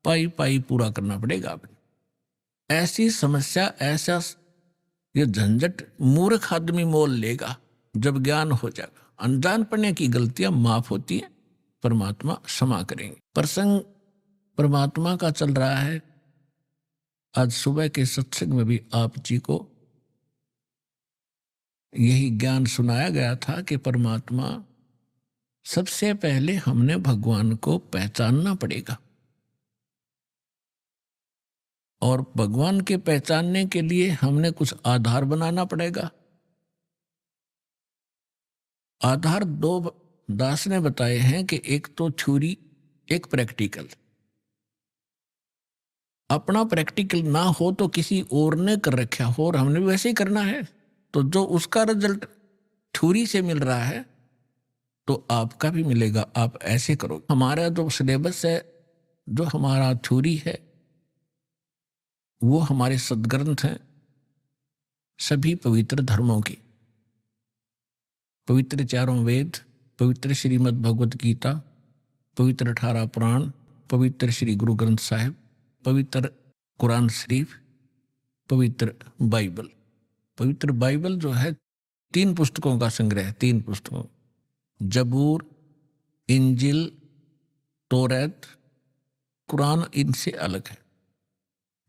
पाई पाई पूरा करना पड़ेगा आपने। ऐसी समस्या, ऐसा ये झंझट मूर्ख आदमी मोल लेगा जब ज्ञान हो जाएगा। अनजान पड़ने की गलतियां माफ होती हैं, परमात्मा क्षमा करेंगे। प्रसंग परमात्मा का चल रहा है। आज सुबह के सत्संग में भी आप जी को यही ज्ञान सुनाया गया था कि परमात्मा, सबसे पहले हमने भगवान को पहचानना पड़ेगा, और भगवान के पहचानने के लिए हमने कुछ आधार बनाना पड़ेगा। आधार दो दास ने बताए हैं कि एक तो थ्योरी, एक प्रैक्टिकल। अपना प्रैक्टिकल ना हो तो किसी और ने कर रखा हो और हमने भी वैसे ही करना है, तो जो उसका रिजल्ट थ्योरी से मिल रहा है तो आपका भी मिलेगा। आप ऐसे करो। हमारा जो सिलेबस है, जो हमारा थ्योरी है, वो हमारे सदग्रंथ हैं सभी पवित्र धर्मों की। पवित्र चारों वेद, पवित्र श्रीमद् भगवत गीता, पवित्र 18 पुराण, पवित्र श्री गुरु ग्रंथ साहिब, पवित्र कुरान शरीफ, पवित्र बाइबल। पवित्र बाइबल जो है 3 पुस्तकों का संग्रह है। 3 पुस्तकों, जबूर, इंजिल, तौरात, कुरान इनसे अलग है।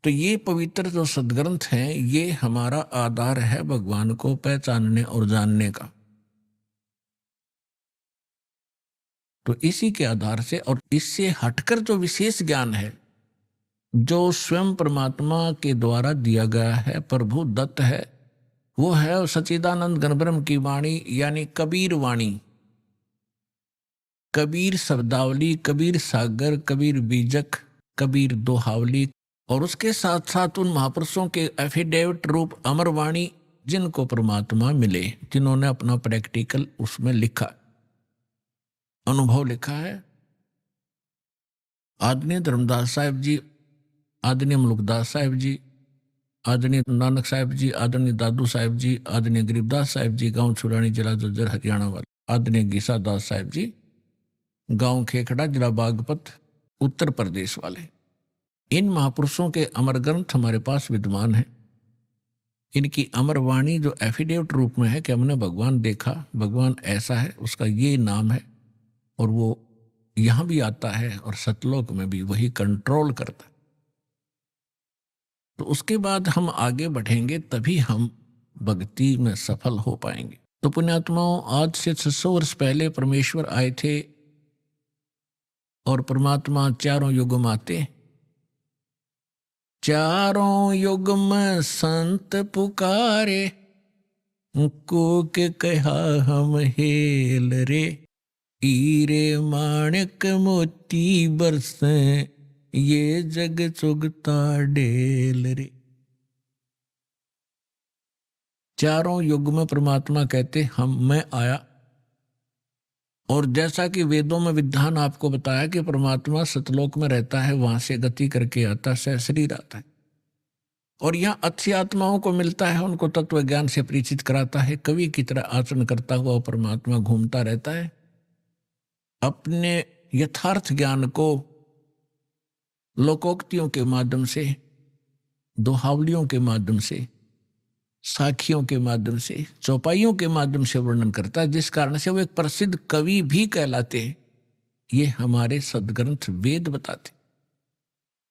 तो ये पवित्र जो सदग्रंथ हैं, ये हमारा आधार है भगवान को पहचानने और जानने का। तो इसी के आधार से और इससे हटकर जो विशेष ज्ञान है, जो स्वयं परमात्मा के द्वारा दिया गया है, प्रभु दत्त है, वो है सच्चिदानंद घनब्रह्म की वाणी, यानी कबीर वाणी। कबीर शब्दावली, कबीर सागर, कबीर बीजक, कबीर दोहावली, और उसके साथ साथ उन महापुरुषों के एफिडेविट रूप अमरवाणी, जिनको परमात्मा मिले, जिन्होंने अपना प्रैक्टिकल उसमें लिखा, अनुभव लिखा है। आदरणीय धर्मदास साहिब जी, आदरणीय मुलुकदास साहिब जी, आदरणीय नानक साहिब जी, आदरणीय दादू साहिब जी, आदरणीय गरीबदास साहिब जी, गांव छुरानी, जिला जज्जर, हरियाणा वाले, आदरणीय गीसा दास साहिब जी, गांव खेखड़ा, जिला बागपत, उत्तर प्रदेश वाले, इन महापुरुषों के अमर ग्रंथ हमारे पास विद्यमान है। इनकी अमर वाणी जो एफिडेविट रूप में है कि हमने भगवान देखा, भगवान ऐसा है, उसका ये नाम है, और वो यहाँ भी आता है और सतलोक में भी वही कंट्रोल करता है। तो उसके बाद हम आगे बढ़ेंगे, तभी हम भक्ति में सफल हो पाएंगे। तो पुण्यात्माओं, आज से 600 वर्ष पहले परमेश्वर आए थे, और परमात्मा चारों युग में आते, चारों युग में संत पुकारे, को के कहा हम हेल रे, हीरे माणिक मोती बरसे, ये जग चुगता डेल रे। चारों युग में परमात्मा कहते हम, मैं आया। और जैसा कि वेदों में विधान आपको बताया कि परमात्मा सतलोक में रहता है, वहां से गति करके आता, सहशरीर आता है, और यहाँ अच्छी आत्माओं को मिलता है, उनको तत्व ज्ञान से परिचित कराता है। कवि की तरह आचरण करता हुआ परमात्मा घूमता रहता है, अपने यथार्थ ज्ञान को लोकोक्तियों के माध्यम से, दोहावलियों के माध्यम से, साखियों के माध्यम से, चौपाइयों के माध्यम से वर्णन करता है, जिस कारण से वो एक प्रसिद्ध कवि भी कहलाते हैं। ये हमारे सदग्रंथ वेद बताते।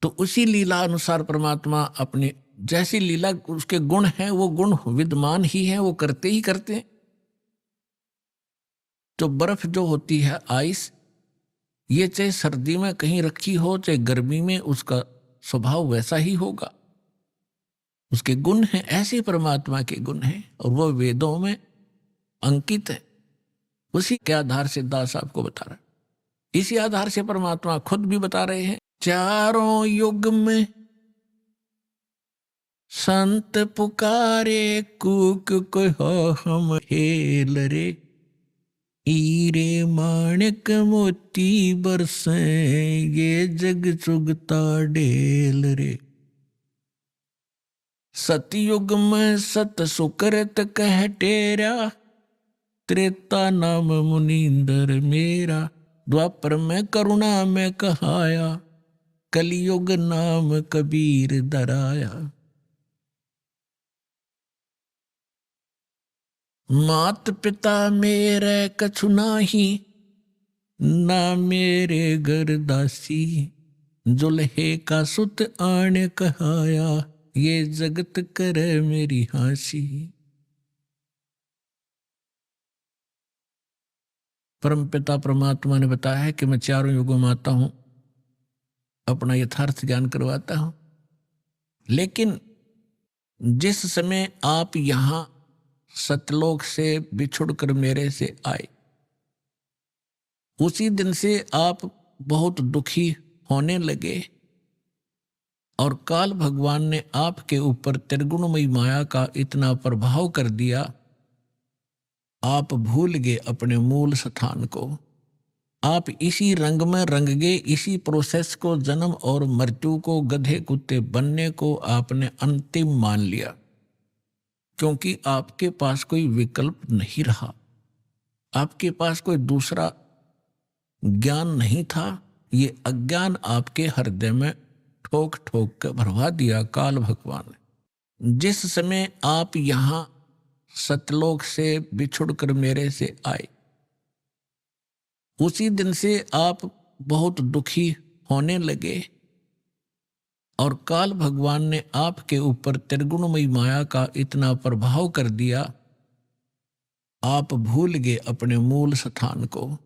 तो उसी लीला अनुसार परमात्मा अपने जैसी लीला, उसके गुण हैं, वो गुण विद्यमान ही हैं, वो करते ही करते हैं। तो बर्फ जो होती है, आइस, ये चाहे सर्दी में कहीं रखी हो, चाहे गर्मी में, उसका स्वभाव वैसा ही होगा। उसके गुण हैं, ऐसे परमात्मा के गुण हैं, और वो वेदों में अंकित है। उसी के आधार से दास आपको बता रहा है। इसी आधार से परमात्मा खुद भी बता रहे हैं, चारों युग में संत पुकारे, कूक कहो हम हेल रे, हीरे माणिक मोती बरसे, ये जग चुगता डेल रे। सतयुग में सत सुकृत कह टेरा, त्रेता नाम मुनींदर मेरा, द्वापर में करुणा में कहाया, कलयुग नाम कबीर दराया। मात पिता मेरे कछु नाही, ना मेरे घर दासी, जुल्हे का सुत आने कहाया, ये जगत करे मेरी हासी। परमपिता परमात्मा ने बताया है कि मैं चारों युगों में आता हूं, अपना यथार्थ ज्ञान करवाता हूं। लेकिन जिस समय आप यहां सतलोक से बिछुड़कर मेरे से आए, उसी दिन से आप बहुत दुखी होने लगे, और काल भगवान ने आपके ऊपर त्रिगुणमयी माया का इतना प्रभाव कर दिया, आप भूल गए अपने मूल स्थान को। आप इसी रंग में रंग गए, इसी प्रोसेस को, जन्म और मृत्यु को, गधे कुत्ते बनने को आपने अंतिम मान लिया, क्योंकि आपके पास कोई विकल्प नहीं रहा, आपके पास कोई दूसरा ज्ञान नहीं था। ये अज्ञान आपके हृदय में ठोक ठोक कर भरवा दिया काल भगवान ने। जिस समय आप यहां सतलोक से बिछुड़कर मेरे से आए, उसी दिन से आप बहुत दुखी होने लगे और काल भगवान ने आपके ऊपर त्रिगुणमयी माया का इतना प्रभाव कर दिया, आप भूल गए अपने मूल स्थान को।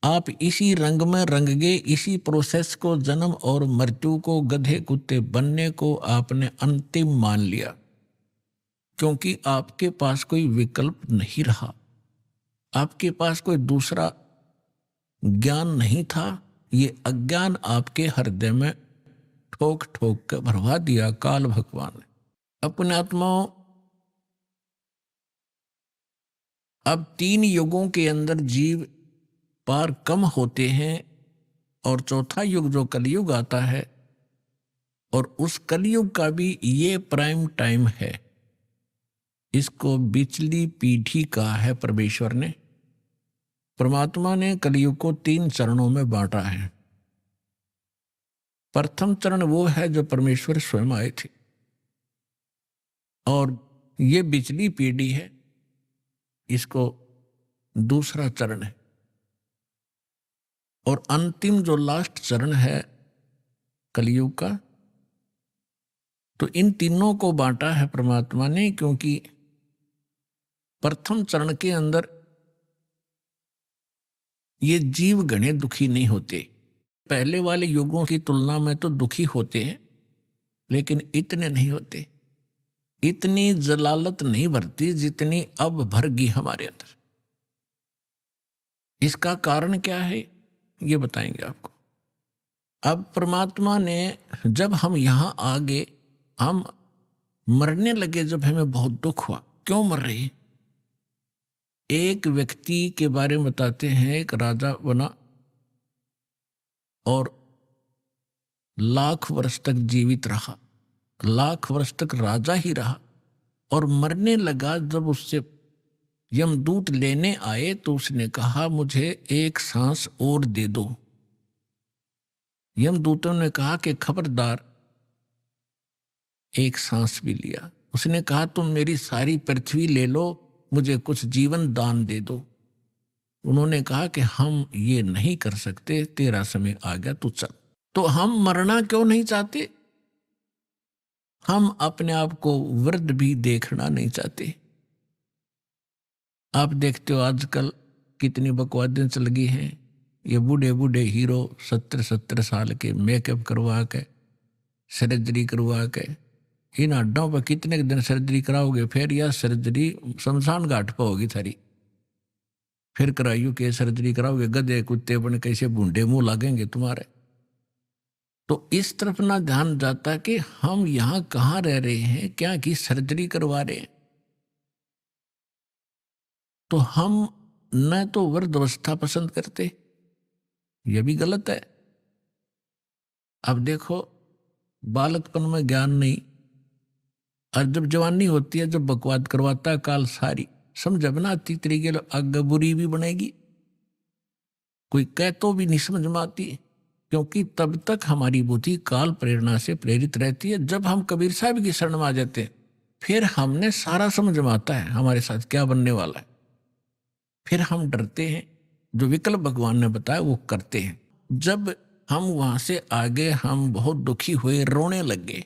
आप इसी रंग में रंग गए, इसी प्रोसेस को, जन्म और मृत्यु को, गधे कुत्ते बनने को आपने अंतिम मान लिया, क्योंकि आपके पास कोई विकल्प नहीं रहा, आपके पास कोई दूसरा ज्ञान नहीं था। ये अज्ञान आपके हृदय में ठोक ठोक कर भरवा दिया काल भगवान ने। अपने आत्माओं, अब 3 युगों के अंदर जीव पार कम होते हैं और चौथा युग जो कलयुग आता है, और उस कलयुग का भी ये प्राइम टाइम है। इसको बिचली पीढ़ी कहा है परमेश्वर ने। परमात्मा ने कलयुग को 3 चरणों में बांटा है। प्रथम चरण वो है जो परमेश्वर स्वयं आए थे, और ये बिचली पीढ़ी है, इसको दूसरा चरण है। और अंतिम जो लास्ट चरण है कलयुग का, तो इन तीनों को बांटा है परमात्मा ने, क्योंकि प्रथम चरण के अंदर ये जीव घने दुखी नहीं होते। पहले वाले युगों की तुलना में तो दुखी होते हैं, लेकिन इतने नहीं होते, इतनी जलालत नहीं भरती जितनी अब भरगी हमारे अंदर। इसका कारण क्या है ये बताएंगे आपको। अब परमात्मा ने, जब हम यहां आ गए, हम मरने लगे, जब हमें बहुत दुख हुआ। क्यों मर रहे? एक व्यक्ति के बारे में बताते हैं, एक राजा बना और लाख वर्ष तक जीवित रहा, लाख वर्ष तक राजा ही रहा, और मरने लगा। जब उससे यमदूत लेने आए तो उसने कहा, मुझे एक सांस और दे दो। यमदूतों ने कहा कि खबरदार, एक सांस भी लिया। उसने कहा, तुम मेरी सारी पृथ्वी ले लो, मुझे कुछ जीवन दान दे दो। उन्होंने कहा कि हम ये नहीं कर सकते, तेरा समय आ गया, तू चल। तो हम मरना क्यों नहीं चाहते? हम अपने आप को वृद्ध भी देखना नहीं चाहते। आप देखते हो आजकल कितनी बकवादें चल गई हैं। ये बूढ़े बूढ़े हीरो 70-70 साल के मेकअप करवा के, सर्जरी करवा के, इन हड्डों पर कितने दिन सर्जरी कराओगे? फिर यह सर्जरी शमशान घाट पर होगी थारी। फिर कराइयो के सर्जरी कराओगे, गधे कुत्ते बन कैसे बूढ़े मुंह लगेंगे तुम्हारे। तो इस तरफ ना ध्यान जाता कि हम यहाँ कहाँ रह रहे हैं, क्या की सर्जरी करवा रहे हैं। तो हम न तो वृद्धावस्था पसंद करते, यह भी गलत है। अब देखो, बालकपन में ज्ञान नहीं, और जब जवानी होती है, जब बकवाद करवाता है काल सारी, समझ बनाती तरीके आगे बुरी भी बनेगी, कोई कह तो भी नहीं समझ में आती, क्योंकि तब तक हमारी बुद्धि काल प्रेरणा से प्रेरित रहती है। जब हम कबीर साहब की शरण में आ जाते हैं, फिर हमने सारा समझ में आता है हमारे साथ क्या बनने वाला है। फिर हम डरते हैं, जो विकल्प भगवान ने बताया वो करते हैं। जब हम वहां से आगे, हम बहुत दुखी हुए, रोने लगे,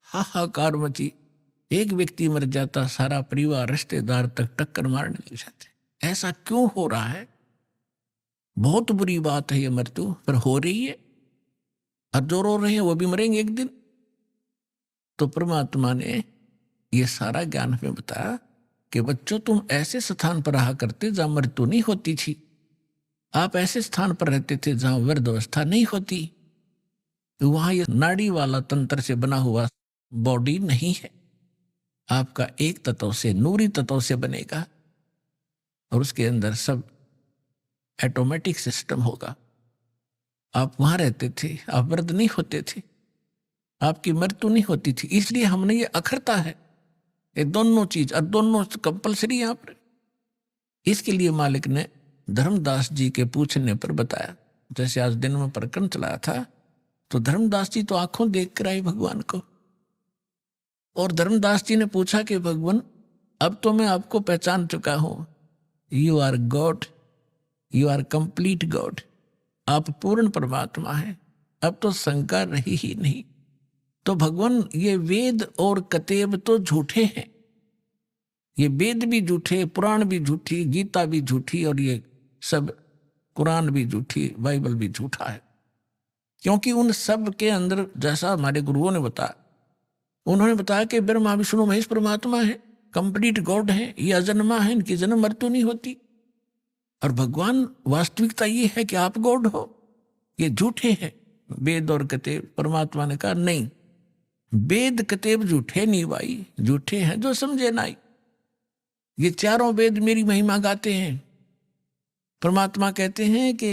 हाहाकार मची। एक व्यक्ति मर जाता, सारा परिवार रिश्तेदार तक टक्कर मारने लग जाते। ऐसा क्यों हो रहा है? बहुत बुरी बात है ये मृत्यु, पर हो रही है, और जो रो रहे हैं वो भी मरेंगे एक दिन। तो परमात्मा ने ये सारा ज्ञान हमें बताया कि बच्चों, तुम ऐसे स्थान पर रहा करते जहां मृत्यु नहीं होती थी। आप ऐसे स्थान पर रहते थे जहां वृद्धावस्था नहीं होती। वहां ये नाड़ी वाला तंत्र से बना हुआ बॉडी नहीं है। आपका एक तत्व से, नूरी तत्व से बनेगा, और उसके अंदर सब ऑटोमेटिक सिस्टम होगा। आप वहां रहते थे, आप वृद्ध नहीं होते थे, आपकी मृत्यु नहीं होती थी। इसलिए हमने ये अखरता है, ये दोनों चीज, और दोनों कंपलसरी यहाँ पर। इसके लिए मालिक ने धर्मदास जी के पूछने पर बताया। जैसे आज दिन में प्रकरण चलाया था, तो धर्मदास जी तो आंखों देख कर आए भगवान को, और धर्मदास जी ने पूछा कि भगवान, अब तो मैं आपको पहचान चुका हूं, you are God, you are complete God, आप पूर्ण परमात्मा हैं, अब तो शंका रही ही नहीं। तो भगवान ये वेद और कतेब तो झूठे हैं, ये वेद भी झूठे, पुराण भी झूठी, गीता भी झूठी, और ये सब कुरान भी झूठी, बाइबल भी झूठा है। क्योंकि उन सब के अंदर, जैसा हमारे गुरुओं ने बताया, उन्होंने बताया कि ब्रह्मा विष्णु महेश परमात्मा है, कंप्लीट गॉड है, ये अजन्मा है, इनकी जन्म मृत्यु नहीं होती। और भगवान वास्तविकता ये है कि आप गॉड हो, ये झूठे हैं वेद और कतेब। परमात्मा ने कहा नहीं, वेद कतेब झूठे नहीं भाई, झूठे हैं जो समझे नाई। ये चारों वेद मेरी महिमा गाते हैं। परमात्मा कहते हैं कि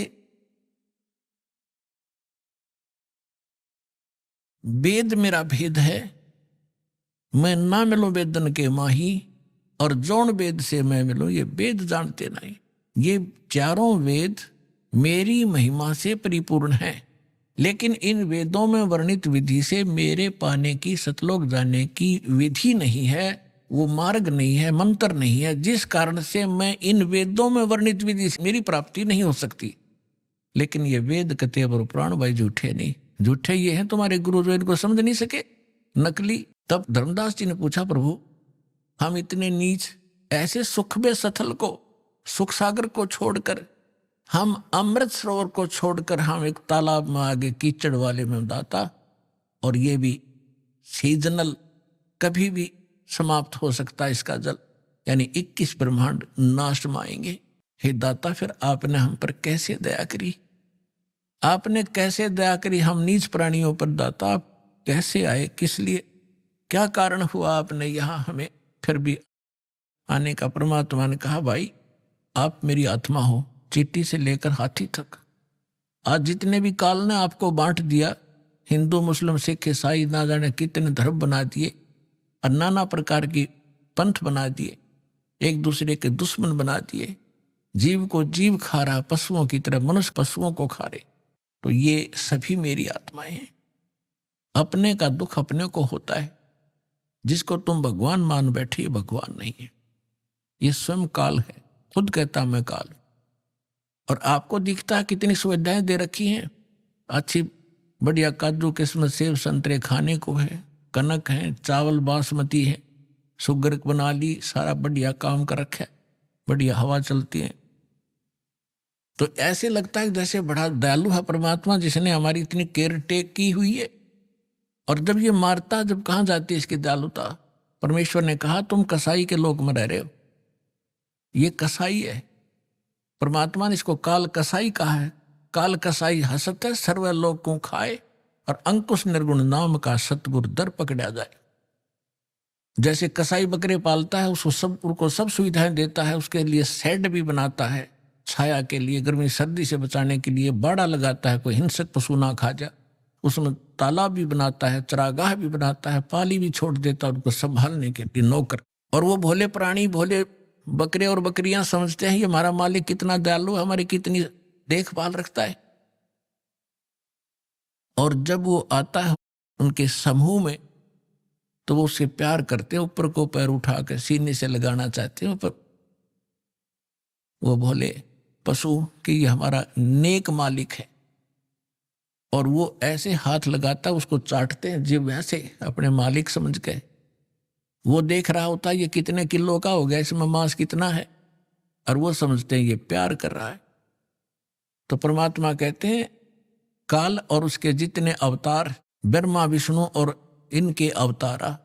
वेद मेरा भेद है, मैं ना मिलो वेदन के माही, और जौन वेद से मैं मिलो ये वेद जानते नहीं। ये चारों वेद मेरी महिमा से परिपूर्ण हैं, लेकिन इन वेदों में वर्णित विधि से मेरे पाने की, सतलोक जाने की विधि नहीं है, वो मार्ग नहीं है, मंत्र नहीं है, जिस कारण से मैं इन वेदों में वर्णित विधि से मेरी प्राप्ति नहीं हो सकती। लेकिन ये वेद कतेब और पुराण भाई झूठे नहीं, झूठे ये हैं तुम्हारे गुरु जो इनको समझ नहीं सके, नकली। तब धर्मदास जी ने पूछा, प्रभु हम इतने नीच, ऐसे सुख में सथल को, सुख सागर को छोड़कर, हम अमृत सरोवर को छोड़कर हम एक तालाब में आगे कीचड़ वाले में दाता, और ये भी सीजनल, कभी भी समाप्त हो सकता है इसका जल, यानी 21 ब्रह्मांड नाश में आएंगे। हे दाता, फिर आपने हम पर कैसे दया करी, आपने कैसे दया करी हम नीच प्राणियों पर दाता, आप कैसे आए, किस लिए, क्या कारण हुआ आपने यहाँ हमें फिर भी आने का। परमात्मा ने कहा, भाई आप मेरी आत्मा हो, चींटी से लेकर हाथी तक। आज जितने भी काल ने आपको बांट दिया, हिंदू मुस्लिम सिख ईसाई ना जाने कितने धर्म बना दिए, और नाना प्रकार की पंथ बना दिए, एक दूसरे के दुश्मन बना दिए, जीव को जीव खा रहा, पशुओं की तरह मनुष्य पशुओं को खा रहे, तो ये सभी मेरी आत्माएं हैं। अपने का दुख अपने को होता है, जिसको तुम भगवान मान बैठे, भगवान नहीं है, ये स्वयं काल है, खुद कहता मैं काल। और आपको दिखता है कितनी सुविधाएं दे रखी हैं, अच्छी बढ़िया काजू किस्मत सेब संतरे खाने को है, कनक है, चावल बासमती है, शुगर बना ली, सारा बढ़िया काम कर रखा है, बढ़िया हवा चलती है। तो ऐसे लगता है जैसे बड़ा दयालु है परमात्मा, जिसने हमारी इतनी केयर टेक की हुई है। और जब ये मारता, जब कहाँ जाती है इसकी दयालुता। परमेश्वर ने कहा तुम कसाई के लोक में रह रहे हो, ये कसाई है। परमात्मा ने इसको काल कसाई कहा है। काल कसाई हसत है, सर्व लोक को खाए, और अंकुश निर्गुण नाम का सतगुरु दर पकड़ा जाए। जैसे कसाई बकरे पालता है, उनको सब सुविधाएं देता है, उसके लिए शेड भी बनाता है छाया के लिए, गर्मी सर्दी से बचाने के लिए बाड़ा लगाता है, कोई हिंसक पशु ना खा जाए, उसमें तालाब भी बनाता है, चरागाह भी बनाता है, पाली भी छोड़ देता है उनको संभालने के लिए नौकर। और वो भोले प्राणी, भोले बकरे और बकरियां समझते हैं ये हमारा मालिक कितना दयालु है, हमारी कितनी देखभाल रखता है। और जब वो आता है उनके समूह में, तो वो उससे प्यार करते हैं, ऊपर को पैर उठाकर सीने से लगाना चाहते हैं ऊपर। वो भोले पशु कि ये हमारा नेक मालिक है, और वो ऐसे हाथ लगाता, उसको चाटते हैं जीव, वैसे अपने मालिक समझ गए। वो देख रहा होता है ये कितने किलो का हो गया, इसमें मांस कितना है, और वो समझते हैं ये प्यार कर रहा है। तो परमात्मा कहते हैं काल और उसके जितने अवतार, ब्रह्मा विष्णु और इनके अवतारा,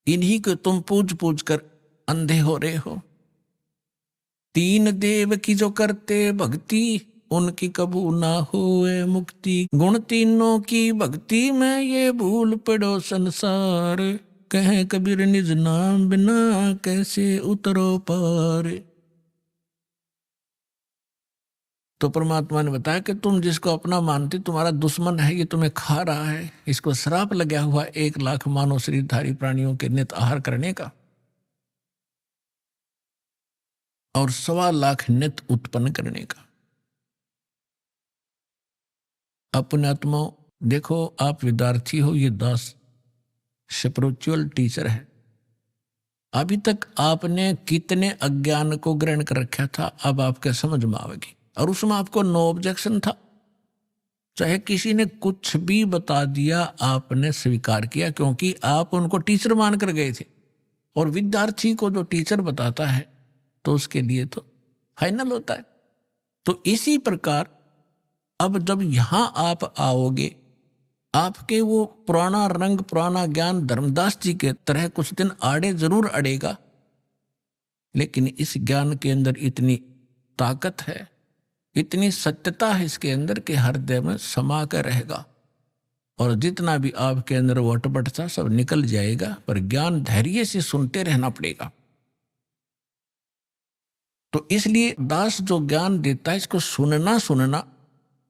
इन्हीं को तुम पूज पूज कर अंधे हो रहे हो। तीन देव की जो करते भक्ति, उनकी कबू ना होए मुक्ति। गुण तीनों की भक्ति में ये भूल पड़ो संसार, कहे कबीर निज नाम बिना कैसे उतरो पार। तो परमात्मा ने बताया कि तुम जिसको अपना मानते, तुम्हारा दुश्मन है, ये तुम्हें खा रहा है, इसको श्राप लगा हुआ 1 लाख मानव शरीरधारी प्राणियों के नित आहार करने का, और 1.25 लाख नित उत्पन्न करने का। अपने आत्मा देखो, आप विद्यार्थी हो, ये दास स्पिरिचुअल टीचर है। अभी तक आपने कितने अज्ञान को ग्रहण कर रखा था, अब आपके समझ में आवेगी। और उसमें आपको नो ऑब्जेक्शन था, चाहे किसी ने कुछ भी बता दिया आपने स्वीकार किया, क्योंकि आप उनको टीचर मान कर गए थे। और विद्यार्थी को जो टीचर बताता है तो उसके लिए तो फाइनल होता है। तो इसी प्रकार अब जब यहां आप आओगे, आपके वो पुराना रंग पुराना ज्ञान धर्मदास जी के तरह कुछ दिन आड़े जरूर अड़ेगा, लेकिन इस ज्ञान के अंदर इतनी ताकत है, इतनी सत्यता है इसके अंदर कि हृदय में समा कर रहेगा। और जितना भी आपके अंदर वो अटपट था सब निकल जाएगा, पर ज्ञान धैर्य से सुनते रहना पड़ेगा। तो इसलिए दास जो ज्ञान देता है इसको सुनना,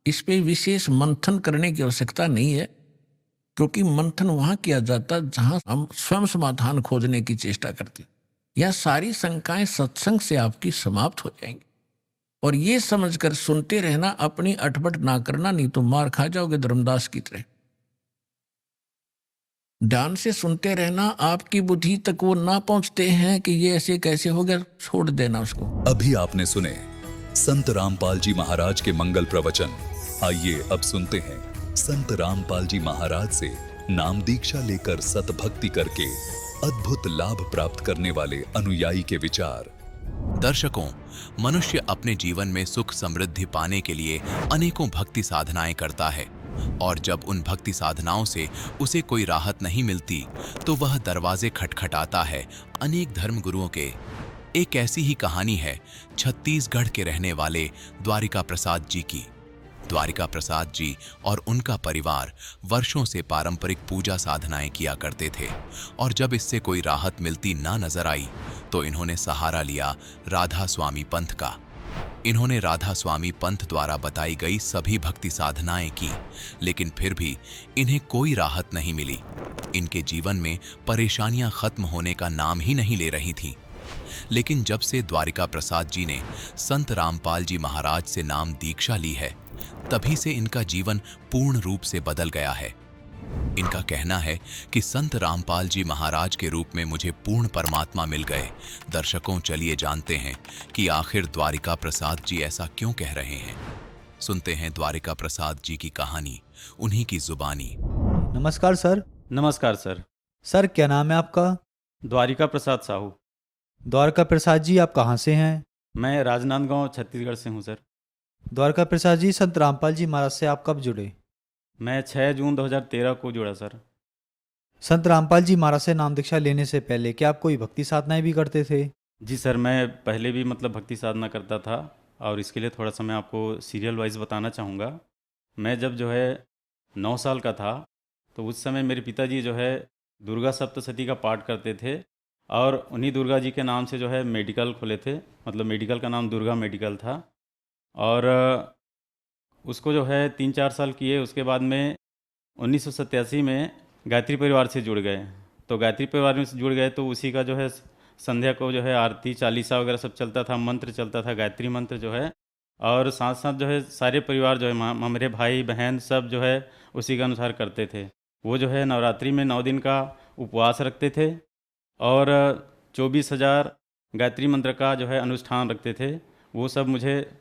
इस पे विशेष मंथन करने की आवश्यकता नहीं है, क्योंकि मंथन वहां किया जाता जहां हम स्वयं समाधान खोजने की चेष्टा करते हैं। यह सारी शंकाएं सत्संग से आपकी समाप्त हो जाएंगी। और ये समझकर सुनते रहना, अपनी अटपट ना करना, नहीं तो मार खा जाओगे धर्मदास की तरह। ध्यान से सुनते रहना, आपकी बुद्धि तक वो ना पहुंचते हैं कि ये ऐसे कैसे हो गया, छोड़ देना उसको। अभी आपने सुने संत रामपाल जी महाराज के मंगल प्रवचन। आइए अब सुनते हैं संत रामपाल जी महाराज से नाम दीक्षा लेकर सतभक्ति करके अद्भुत लाभ प्राप्त करने वाले अनुयायी के विचार। दर्शकों, मनुष्य अपने जीवन में सुख समृद्धि पाने के लिए अनेकों भक्ति साधनाएं करता है, और जब उन भक्ति साधनाओं से उसे कोई राहत नहीं मिलती तो वह दरवाजे खटखटाता है अनेक धर्म गुरुओं के। एक ऐसी ही कहानी है छत्तीसगढ़ के रहने वाले द्वारिका प्रसाद जी की। द्वारिका प्रसाद जी और उनका परिवार वर्षों से पारंपरिक पूजा साधनाएं किया करते थे, और जब इससे कोई राहत मिलती ना नजर आई तो इन्होंने सहारा लिया राधा स्वामी पंथ का। इन्होंने राधा स्वामी पंथ द्वारा बताई गई सभी भक्ति साधनाएं की, लेकिन फिर भी इन्हें कोई राहत नहीं मिली। इनके जीवन में परेशानियां खत्म होने का नाम ही नहीं ले रही थीं। लेकिन जब से द्वारिका प्रसाद जी ने संत रामपाल जी महाराज से नाम दीक्षा ली है, तभी से इनका जीवन पूर्ण रूप से बदल गया है। इनका कहना है कि संत रामपाल जी महाराज के रूप में मुझे पूर्ण परमात्मा मिल गए। दर्शकों, चलिए जानते हैं कि आखिर द्वारिका प्रसाद जी ऐसा क्यों कह रहे हैं। सुनते हैं द्वारिका प्रसाद जी की कहानी, उन्हीं की जुबानी। नमस्कार सर। नमस्कार सर। सर, क्या नाम है आपका? द्वारिका प्रसाद साहू। द्वारका प्रसाद जी, आप कहाँ से हैं? मैं राजनांदगांव छत्तीसगढ़ से हूँ सर। द्वारका प्रसाद जी, संत रामपाल जी महाराज से आप कब जुड़े? मैं 6 जून 2013 को जुड़ा सर। संत रामपाल जी महाराज से नाम दीक्षा लेने से पहले क्या आप कोई भक्ति साधनाएं भी करते थे? जी सर, मैं पहले भी भक्ति साधना करता था, और इसके लिए थोड़ा सा मैं आपको सीरियल वाइज बताना चाहूँगा। मैं जब 9 साल का था तो उस समय मेरे पिताजी दुर्गा सप्तशती का पाठ करते थे, और उन्हीं दुर्गा जी के नाम से मेडिकल खोले थे। मेडिकल का नाम दुर्गा मेडिकल था, और उसको 3-4 साल किए। उसके बाद में 1987 में गायत्री परिवार से जुड़ गए। तो गायत्री परिवार में से जुड़ गए तो उसी का संध्या को आरती चालीसा वगैरह सब चलता था, मंत्र चलता था, गायत्री मंत्र और साथ साथ सारे परिवार हमारे भाई बहन सब उसी के अनुसार करते थे। वो नवरात्रि में 9 दिन का उपवास रखते थे, और 24,000 गायत्री मंत्र का अनुष्ठान रखते थे। वो सब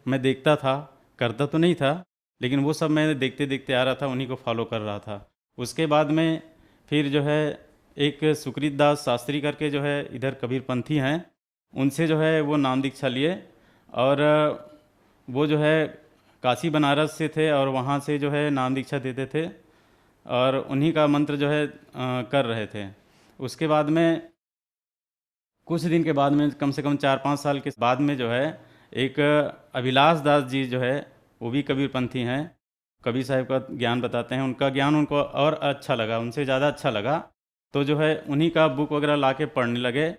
मैं देखता था, करता तो नहीं था, लेकिन वो सब मैं देखते देखते आ रहा था, उन्हीं को फॉलो कर रहा था। उसके बाद में फिर एक सुकृत दास शास्त्री करके इधर कबीरपंथी हैं, उनसे वो नाम दीक्षा लिए, और वो काशी बनारस से थे, और वहाँ से नाम दीक्षा देते थे, और उन्हीं का मंत्र कर रहे थे। उसके बाद में कुछ दिन के बाद में, कम से कम 4-5 साल के बाद में एक अभिलाष दास जी वो भी कबीरपंथी हैं, कबीर साहिब का ज्ञान बताते हैं। उनका ज्ञान उनको और अच्छा लगा, उनसे ज़्यादा अच्छा लगा, तो उन्हीं का बुक वगैरह ला के पढ़ने लगे।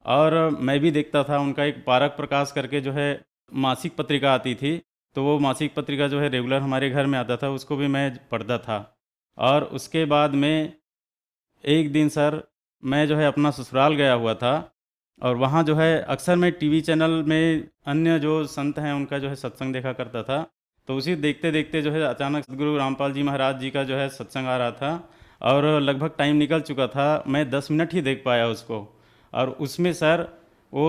और मैं भी देखता था, उनका एक पारक प्रकाश करके मासिक पत्रिका आती थी, तो वो मासिक पत्रिका रेगुलर हमारे घर में आता था, उसको भी मैं पढ़ता था। और उसके बाद में एक दिन सर मैं अपना ससुराल गया हुआ था, और वहाँ अक्सर मैं टीवी चैनल में अन्य जो संत हैं उनका सत्संग देखा करता था। तो उसी देखते देखते अचानक सदगुरु रामपाल जी महाराज जी का सत्संग आ रहा था, और लगभग टाइम निकल चुका था, मैं 10 मिनट ही देख पाया उसको। और उसमें सर वो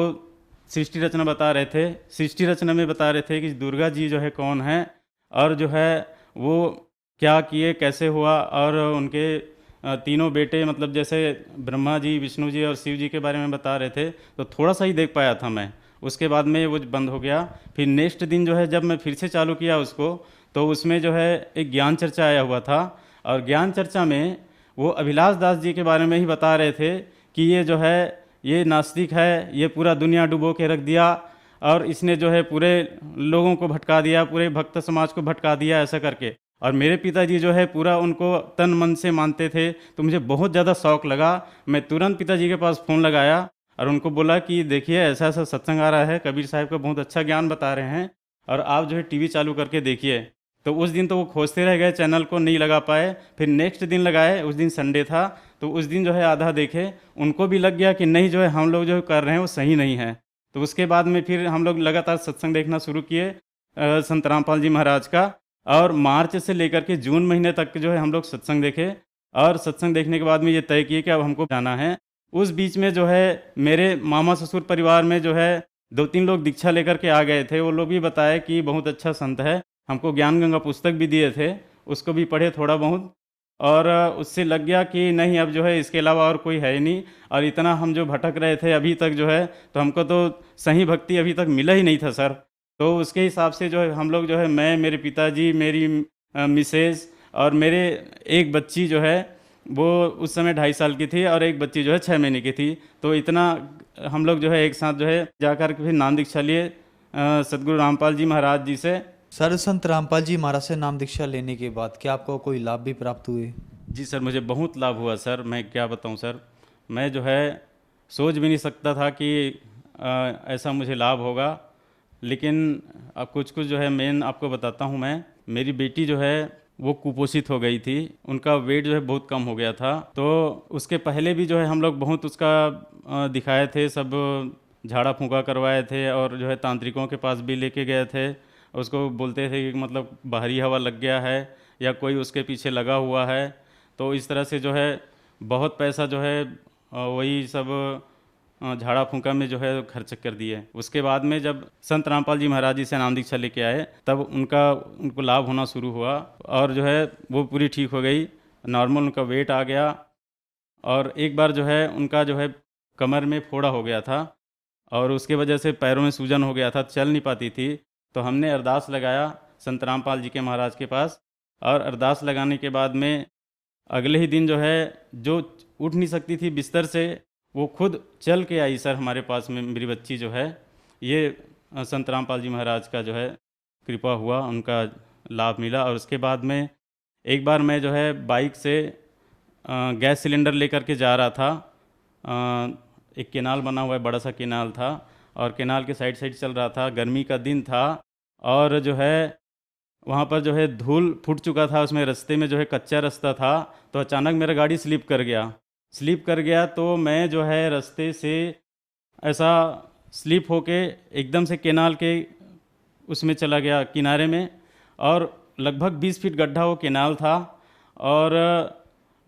सृष्टि रचना बता रहे थे। सृष्टि रचना में बता रहे थे कि दुर्गा जी जो है कौन है और जो है वो क्या किए, कैसे हुआ, और उनके तीनों बेटे मतलब जैसे ब्रह्मा जी, विष्णु जी और शिव जी के बारे में बता रहे थे। तो थोड़ा सा ही देख पाया था मैं, उसके बाद में वो बंद हो गया। फिर नेक्स्ट दिन जो है जब मैं फिर से चालू किया उसको, तो उसमें जो है एक ज्ञान चर्चा आया हुआ था, और ज्ञान चर्चा में वो अभिलाष दास जी के बारे में ही बता रहे थे कि ये जो है ये नास्तिक है, ये पूरा दुनिया डुबो के रख दिया और इसने जो है पूरे लोगों को भटका दिया, पूरे भक्त समाज को भटका दिया, ऐसा करके। और मेरे पिताजी जो है पूरा उनको तन मन से मानते थे, तो मुझे बहुत ज़्यादा शौक़ लगा। मैं तुरंत पिताजी के पास फ़ोन लगाया और उनको बोला कि देखिए ऐसा ऐसा सत्संग आ रहा है, कबीर साहब का बहुत अच्छा ज्ञान बता रहे हैं और आप जो है टीवी चालू करके देखिए। तो उस दिन तो वो खोजते रह गए, चैनल को नहीं लगा पाए। फिर नेक्स्ट दिन लगाए, उस दिन संडे था, तो उस दिन जो है आधा देखे, उनको भी लग गया कि नहीं जो है हम लोग जो कर रहे हैं वो सही नहीं है। तो उसके बाद में फिर हम लोग लगातार सत्संग देखना शुरू किए संत रामपाल जी महाराज का, और मार्च से लेकर के जून महीने तक जो है हम लोग सत्संग देखे। और सत्संग देखने के बाद में ये तय किए कि अब हमको जाना है। उस बीच में जो है मेरे मामा ससुर परिवार में जो है 2-3 लोग दीक्षा लेकर के आ गए थे। वो लोग भी बताए कि बहुत अच्छा संत है, हमको ज्ञान गंगा पुस्तक भी दिए थे, उसको भी पढ़े थोड़ा बहुत, और उससे लग गया कि नहीं अब जो है इसके अलावा और कोई है ही नहीं। और इतना हम जो भटक रहे थे अभी तक जो है, तो हमको तो सही भक्ति अभी तक मिला ही नहीं था सर। तो उसके हिसाब से जो है हम लोग जो है, मैं, मेरे पिताजी, मेरी मिसेज और मेरे एक बच्ची जो है वो उस समय 2.5 साल की थी, और एक बच्ची जो है 6 महीने की थी। तो इतना हम लोग जो है एक साथ जो है जाकर के फिर नाम दीक्षा लिए सदगुरु रामपाल जी महाराज जी से। सर, संत रामपाल जी महाराज से नाम दीक्षा लेने के बाद क्या आपको कोई लाभ भी प्राप्त हुए? जी सर, मुझे बहुत लाभ हुआ सर। मैं क्या बताऊं सर, मैं जो है सोच भी नहीं सकता था कि ऐसा मुझे लाभ होगा। लेकिन अब कुछ जो है मेन आपको बताता हूं मैं। मेरी बेटी जो है वो कुपोषित हो गई थी, उनका वेट जो है बहुत कम हो गया था। तो उसके पहले भी जो है हम लोग बहुत उसका दिखाए थे, सब झाड़ा फूंका करवाए थे, और जो है तांत्रिकों के पास भी लेके गए थे। उसको बोलते थे कि मतलब बाहरी हवा लग गया है या कोई उसके पीछे लगा हुआ है। तो इस तरह से जो है बहुत पैसा जो है वही सब झाड़ा फूंका में जो है खर्च कर दिए। उसके बाद में जब संत रामपाल जी महाराज जी से नाम दीक्षा लेके आए, तब उनको लाभ होना शुरू हुआ, और जो है वो पूरी ठीक हो गई, नॉर्मल उनका वेट आ गया। और एक बार जो है उनका जो है कमर में फोड़ा हो गया था, और उसके वजह से पैरों में सूजन हो गया था, चल नहीं पाती थी। तो हमने अरदास लगाया संत रामपाल जी के महाराज के पास, और अरदास लगाने के बाद में अगले ही दिन जो है जो उठ नहीं सकती थी बिस्तर से, वो खुद चल के आई सर हमारे पास में, मेरी बच्ची जो है। ये संत रामपाल जी महाराज का जो है कृपा हुआ, उनका लाभ मिला। और उसके बाद में एक बार मैं जो है बाइक से गैस सिलेंडर लेकर के जा रहा था। एक केनाल बना हुआ है, बड़ा सा केनाल था, और केनाल के साइड चल रहा था। गर्मी का दिन था, और जो है वहाँ पर जो है धूल फूट चुका था, उसमें रास्ते में जो है कच्चा रास्ता था। तो अचानक मेरा गाड़ी स्लिप कर गया। तो मैं जो है रास्ते से ऐसा स्लिप होके एकदम से केनाल के उसमें चला गया किनारे में, और लगभग 20 फीट गड्ढा वो केनाल था, और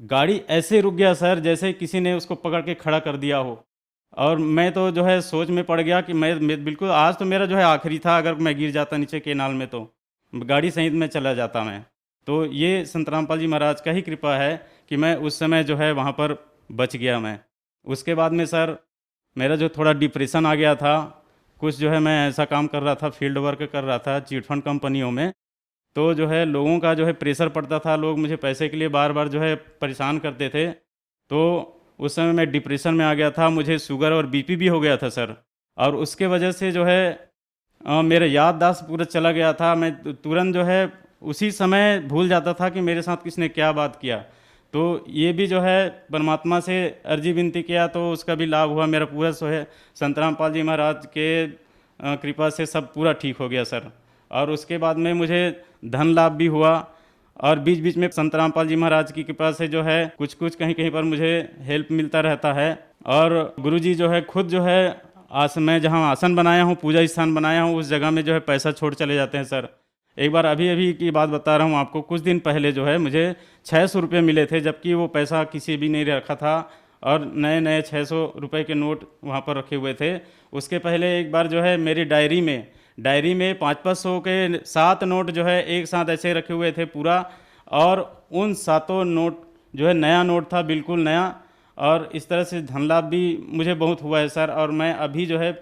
गाड़ी ऐसे रुक गया सर जैसे किसी ने उसको पकड़ के खड़ा कर दिया हो। और मैं तो जो है सोच में पड़ गया कि मैं बिल्कुल आज तो मेरा जो है आखिरी था, अगर मैं गिर जाता नीचे केनाल में तो गाड़ी सहित में चला जाता मैं। तो ये संत रामपाल जी महाराज का ही कृपा है कि मैं उस समय जो है वहाँ पर बच गया मैं। उसके बाद में सर मेरा जो थोड़ा डिप्रेशन आ गया था, कुछ जो है मैं ऐसा काम कर रहा था, फील्ड वर्क कर रहा था चिटफंड कंपनियों में। तो जो है लोगों का जो है प्रेशर पड़ता था, लोग मुझे पैसे के लिए बार बार जो है परेशान करते थे। तो उस समय मैं डिप्रेशन में आ गया था, मुझे शुगर और बीपी भी हो गया था सर। और उसके वजह से जो है मेरा याददाश्त पूरा चला गया था। मैं तुरंत जो है उसी समय भूल जाता था कि मेरे साथ किसने क्या बात किया। तो ये भी जो है परमात्मा से अर्जी विनती किया, तो उसका भी लाभ हुआ। मेरा पूरा जो है संत रामपाल जी महाराज के कृपा से सब पूरा ठीक हो गया सर। और उसके बाद में मुझे धन लाभ भी हुआ, और बीच बीच में संत रामपाल जी महाराज की कृपा से जो है कुछ कहीं कहीं पर मुझे हेल्प मिलता रहता है। और गुरुजी जो है खुद जो है मैं जहाँ आसन बनाया हूँ, पूजा स्थान बनाया हूँ, उस जगह में जो है पैसा छोड़ चले जाते हैं सर। एक बार अभी की बात बता रहा हूँ आपको, कुछ दिन पहले जो है मुझे 600 रुपये मिले थे, जबकि वो पैसा किसी भी नहीं रखा था। और नए नए 600 रुपए के नोट वहाँ पर रखे हुए थे। उसके पहले एक बार जो है मेरी डायरी में 500 के 7 नोट जो है एक साथ ऐसे रखे हुए थे पूरा, और उन 7 नोट जो है नया नोट था, बिल्कुल नया। और इस तरह से धन लाभ भी मुझे बहुत हुआ है सर, और मैं अभी जो है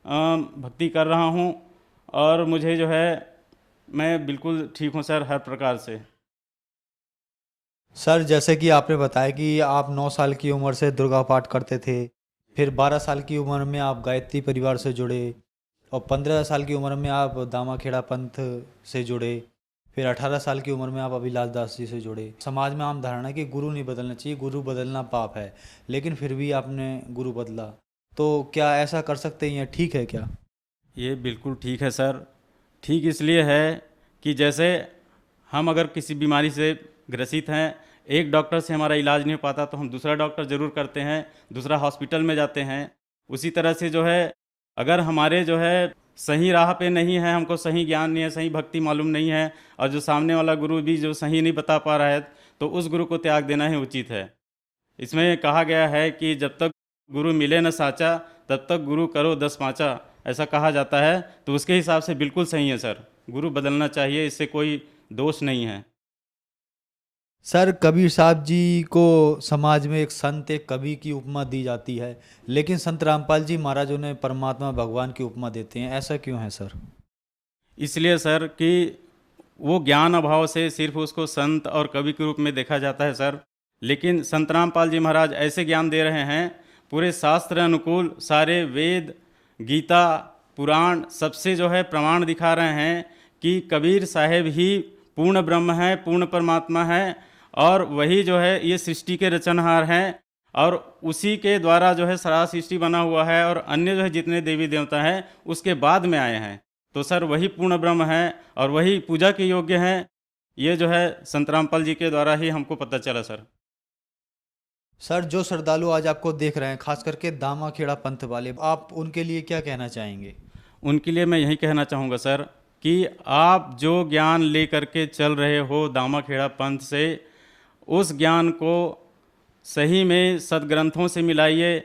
भक्ति कर रहा हूँ, और मुझे जो है मैं बिल्कुल ठीक हूँ सर हर प्रकार से। सर जैसे कि आपने बताया कि आप 9 साल की उम्र से दुर्गा पाठ करते थे, फिर 12 साल की उम्र में आप गायत्री परिवार से जुड़े, और 15 साल की उम्र में आप दामाखेड़ा पंथ से जुड़े, फिर 18 साल की उम्र में आप अभिलाष दास जी से जुड़े। समाज में आम धारणा है कि गुरु नहीं बदलना चाहिए, गुरु बदलना पाप है, लेकिन फिर भी आपने गुरु बदला, तो क्या ऐसा कर सकते हैं, ठीक है क्या? ये बिल्कुल ठीक है सर। ठीक इसलिए है कि जैसे हम अगर किसी बीमारी से ग्रसित हैं, एक डॉक्टर से हमारा इलाज नहीं हो पाता तो हम दूसरा डॉक्टर ज़रूर करते हैं, दूसरा हॉस्पिटल में जाते हैं। उसी तरह से जो है अगर हमारे जो है सही राह पे नहीं है, हमको सही ज्ञान नहीं है, सही भक्ति मालूम नहीं है, और जो सामने वाला गुरु भी जो सही नहीं बता पा रहा है, तो उस गुरु को त्याग देना ही उचित है। इसमें कहा गया है कि जब तक गुरु मिले न साचा, तब तक गुरु करो 10 पाँचा, ऐसा कहा जाता है। तो उसके हिसाब से बिल्कुल सही है सर, गुरु बदलना चाहिए, इससे कोई दोष नहीं है। सर कबीर साहब जी को समाज में एक संत, एक कवि की उपमा दी जाती है, लेकिन संत रामपाल जी महाराज उन्हें परमात्मा भगवान की उपमा देते हैं, ऐसा क्यों है सर? इसलिए सर कि वो ज्ञान अभाव से सिर्फ उसको संत और कवि के रूप में देखा जाता है सर। लेकिन संत रामपाल जी महाराज ऐसे ज्ञान दे रहे हैं, पूरे शास्त्र अनुकूल, सारे वेद, गीता, पुराण सबसे जो है प्रमाण दिखा रहे हैं कि कबीर साहेब ही पूर्ण ब्रह्म है, पूर्ण परमात्मा है, और वही जो है ये सृष्टि के रचनहार हैं, और उसी के द्वारा जो है सारा सृष्टि बना हुआ है, और अन्य जो है जितने देवी देवता हैं उसके बाद में आए हैं। तो सर वही पूर्ण ब्रह्म है और वही पूजा के योग्य हैं। ये जो है संत रामपाल जी के द्वारा ही हमको पता चला सर। सर जो श्रद्धालु आज आपको देख रहे हैं, खास करके दामाखेड़ा पंथ वाले, आप उनके लिए क्या कहना चाहेंगे? उनके लिए मैं यही कहना चाहूँगा सर कि आप जो ज्ञान ले करके चल रहे हो दामाखेड़ा पंथ से, उस ज्ञान को सही में सदग्रंथों से मिलाइए,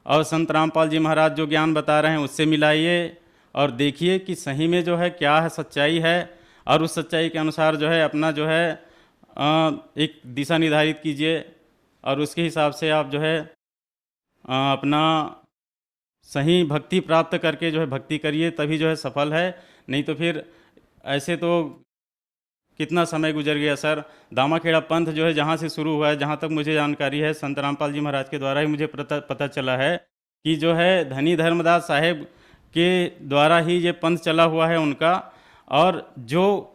और संत रामपाल जी महाराज जो ज्ञान बता रहे हैं उससे मिलाइए, और देखिए कि सही में जो है क्या है, सच्चाई है, और उस सच्चाई के अनुसार जो है अपना जो है एक दिशा निर्धारित कीजिए, और उसके हिसाब से आप जो है अपना सही भक्ति प्राप्त करके जो है भक्ति करिए, तभी जो है सफल है। नहीं तो फिर ऐसे तो कितना समय गुजर गया सर। दामाखेड़ा पंथ जो है जहाँ से शुरू हुआ है, जहाँ तक मुझे जानकारी है, संत रामपाल जी महाराज के द्वारा ही मुझे पता चला है कि जो है धनी धर्मदास साहेब के द्वारा ही ये पंथ चला हुआ है उनका। और जो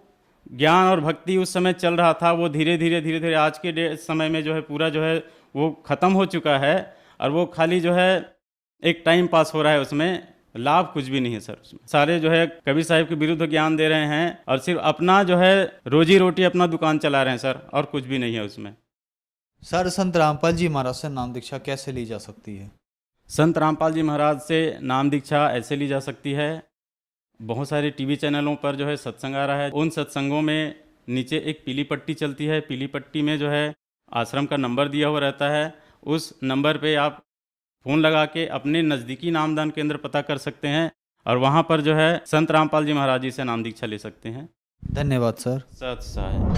ज्ञान और भक्ति उस समय चल रहा था वो धीरे धीरे आज के समय में जो है पूरा जो है वो ख़त्म हो चुका है, और वो खाली जो है एक टाइम पास हो रहा है, उसमें लाभ कुछ भी नहीं है सर। सारे जो है कबीर साहिब के विरुद्ध ज्ञान दे रहे हैं, और सिर्फ अपना जो है रोजी रोटी अपना दुकान चला रहे हैं सर, और कुछ भी नहीं है उसमें। सर संत रामपाल जी महाराज से नाम दीक्षा कैसे ली जा सकती है? संत रामपाल जी महाराज से नाम दीक्षा ऐसे ली जा सकती है, बहुत सारे टीवी चैनलों पर जो है सत्संग आ रहा है, उन सत्संगों में नीचे एक पीली पट्टी चलती है, पीली पट्टी में जो है आश्रम का नंबर दिया हुआ रहता है। उस नंबर पे आप फ़ोन लगा के अपने नज़दीकी नामदान केंद्र पता कर सकते हैं, और वहाँ पर जो है संत रामपाल जी महाराज जी से नाम दीक्षा ले सकते हैं। धन्यवाद सर। सत साहेब।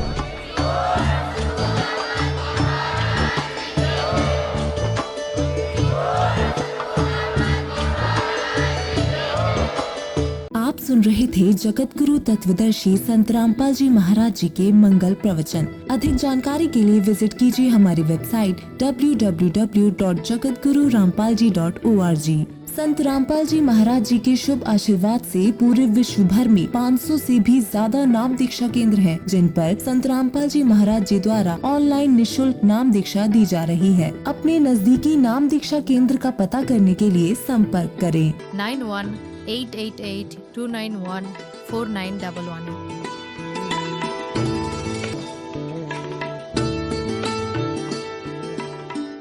आप सुन रहे थे जगत गुरु तत्वदर्शी संत रामपाल जी महाराज जी के मंगल प्रवचन। अधिक जानकारी के लिए विजिट कीजिए हमारी वेबसाइट www.jagatgururampalji.org। संत रामपाल जी महाराज जी के शुभ आशीर्वाद से पूरे विश्व भर में 500 से भी ज्यादा नाम दीक्षा केंद्र हैं, जिन पर संत रामपाल जी महाराज जी द्वारा ऑनलाइन निशुल्क नाम दीक्षा दी जा रही है। अपने नजदीकी नाम दीक्षा केंद्र का पता करने के लिए संपर्क करें 91 888 291 4911।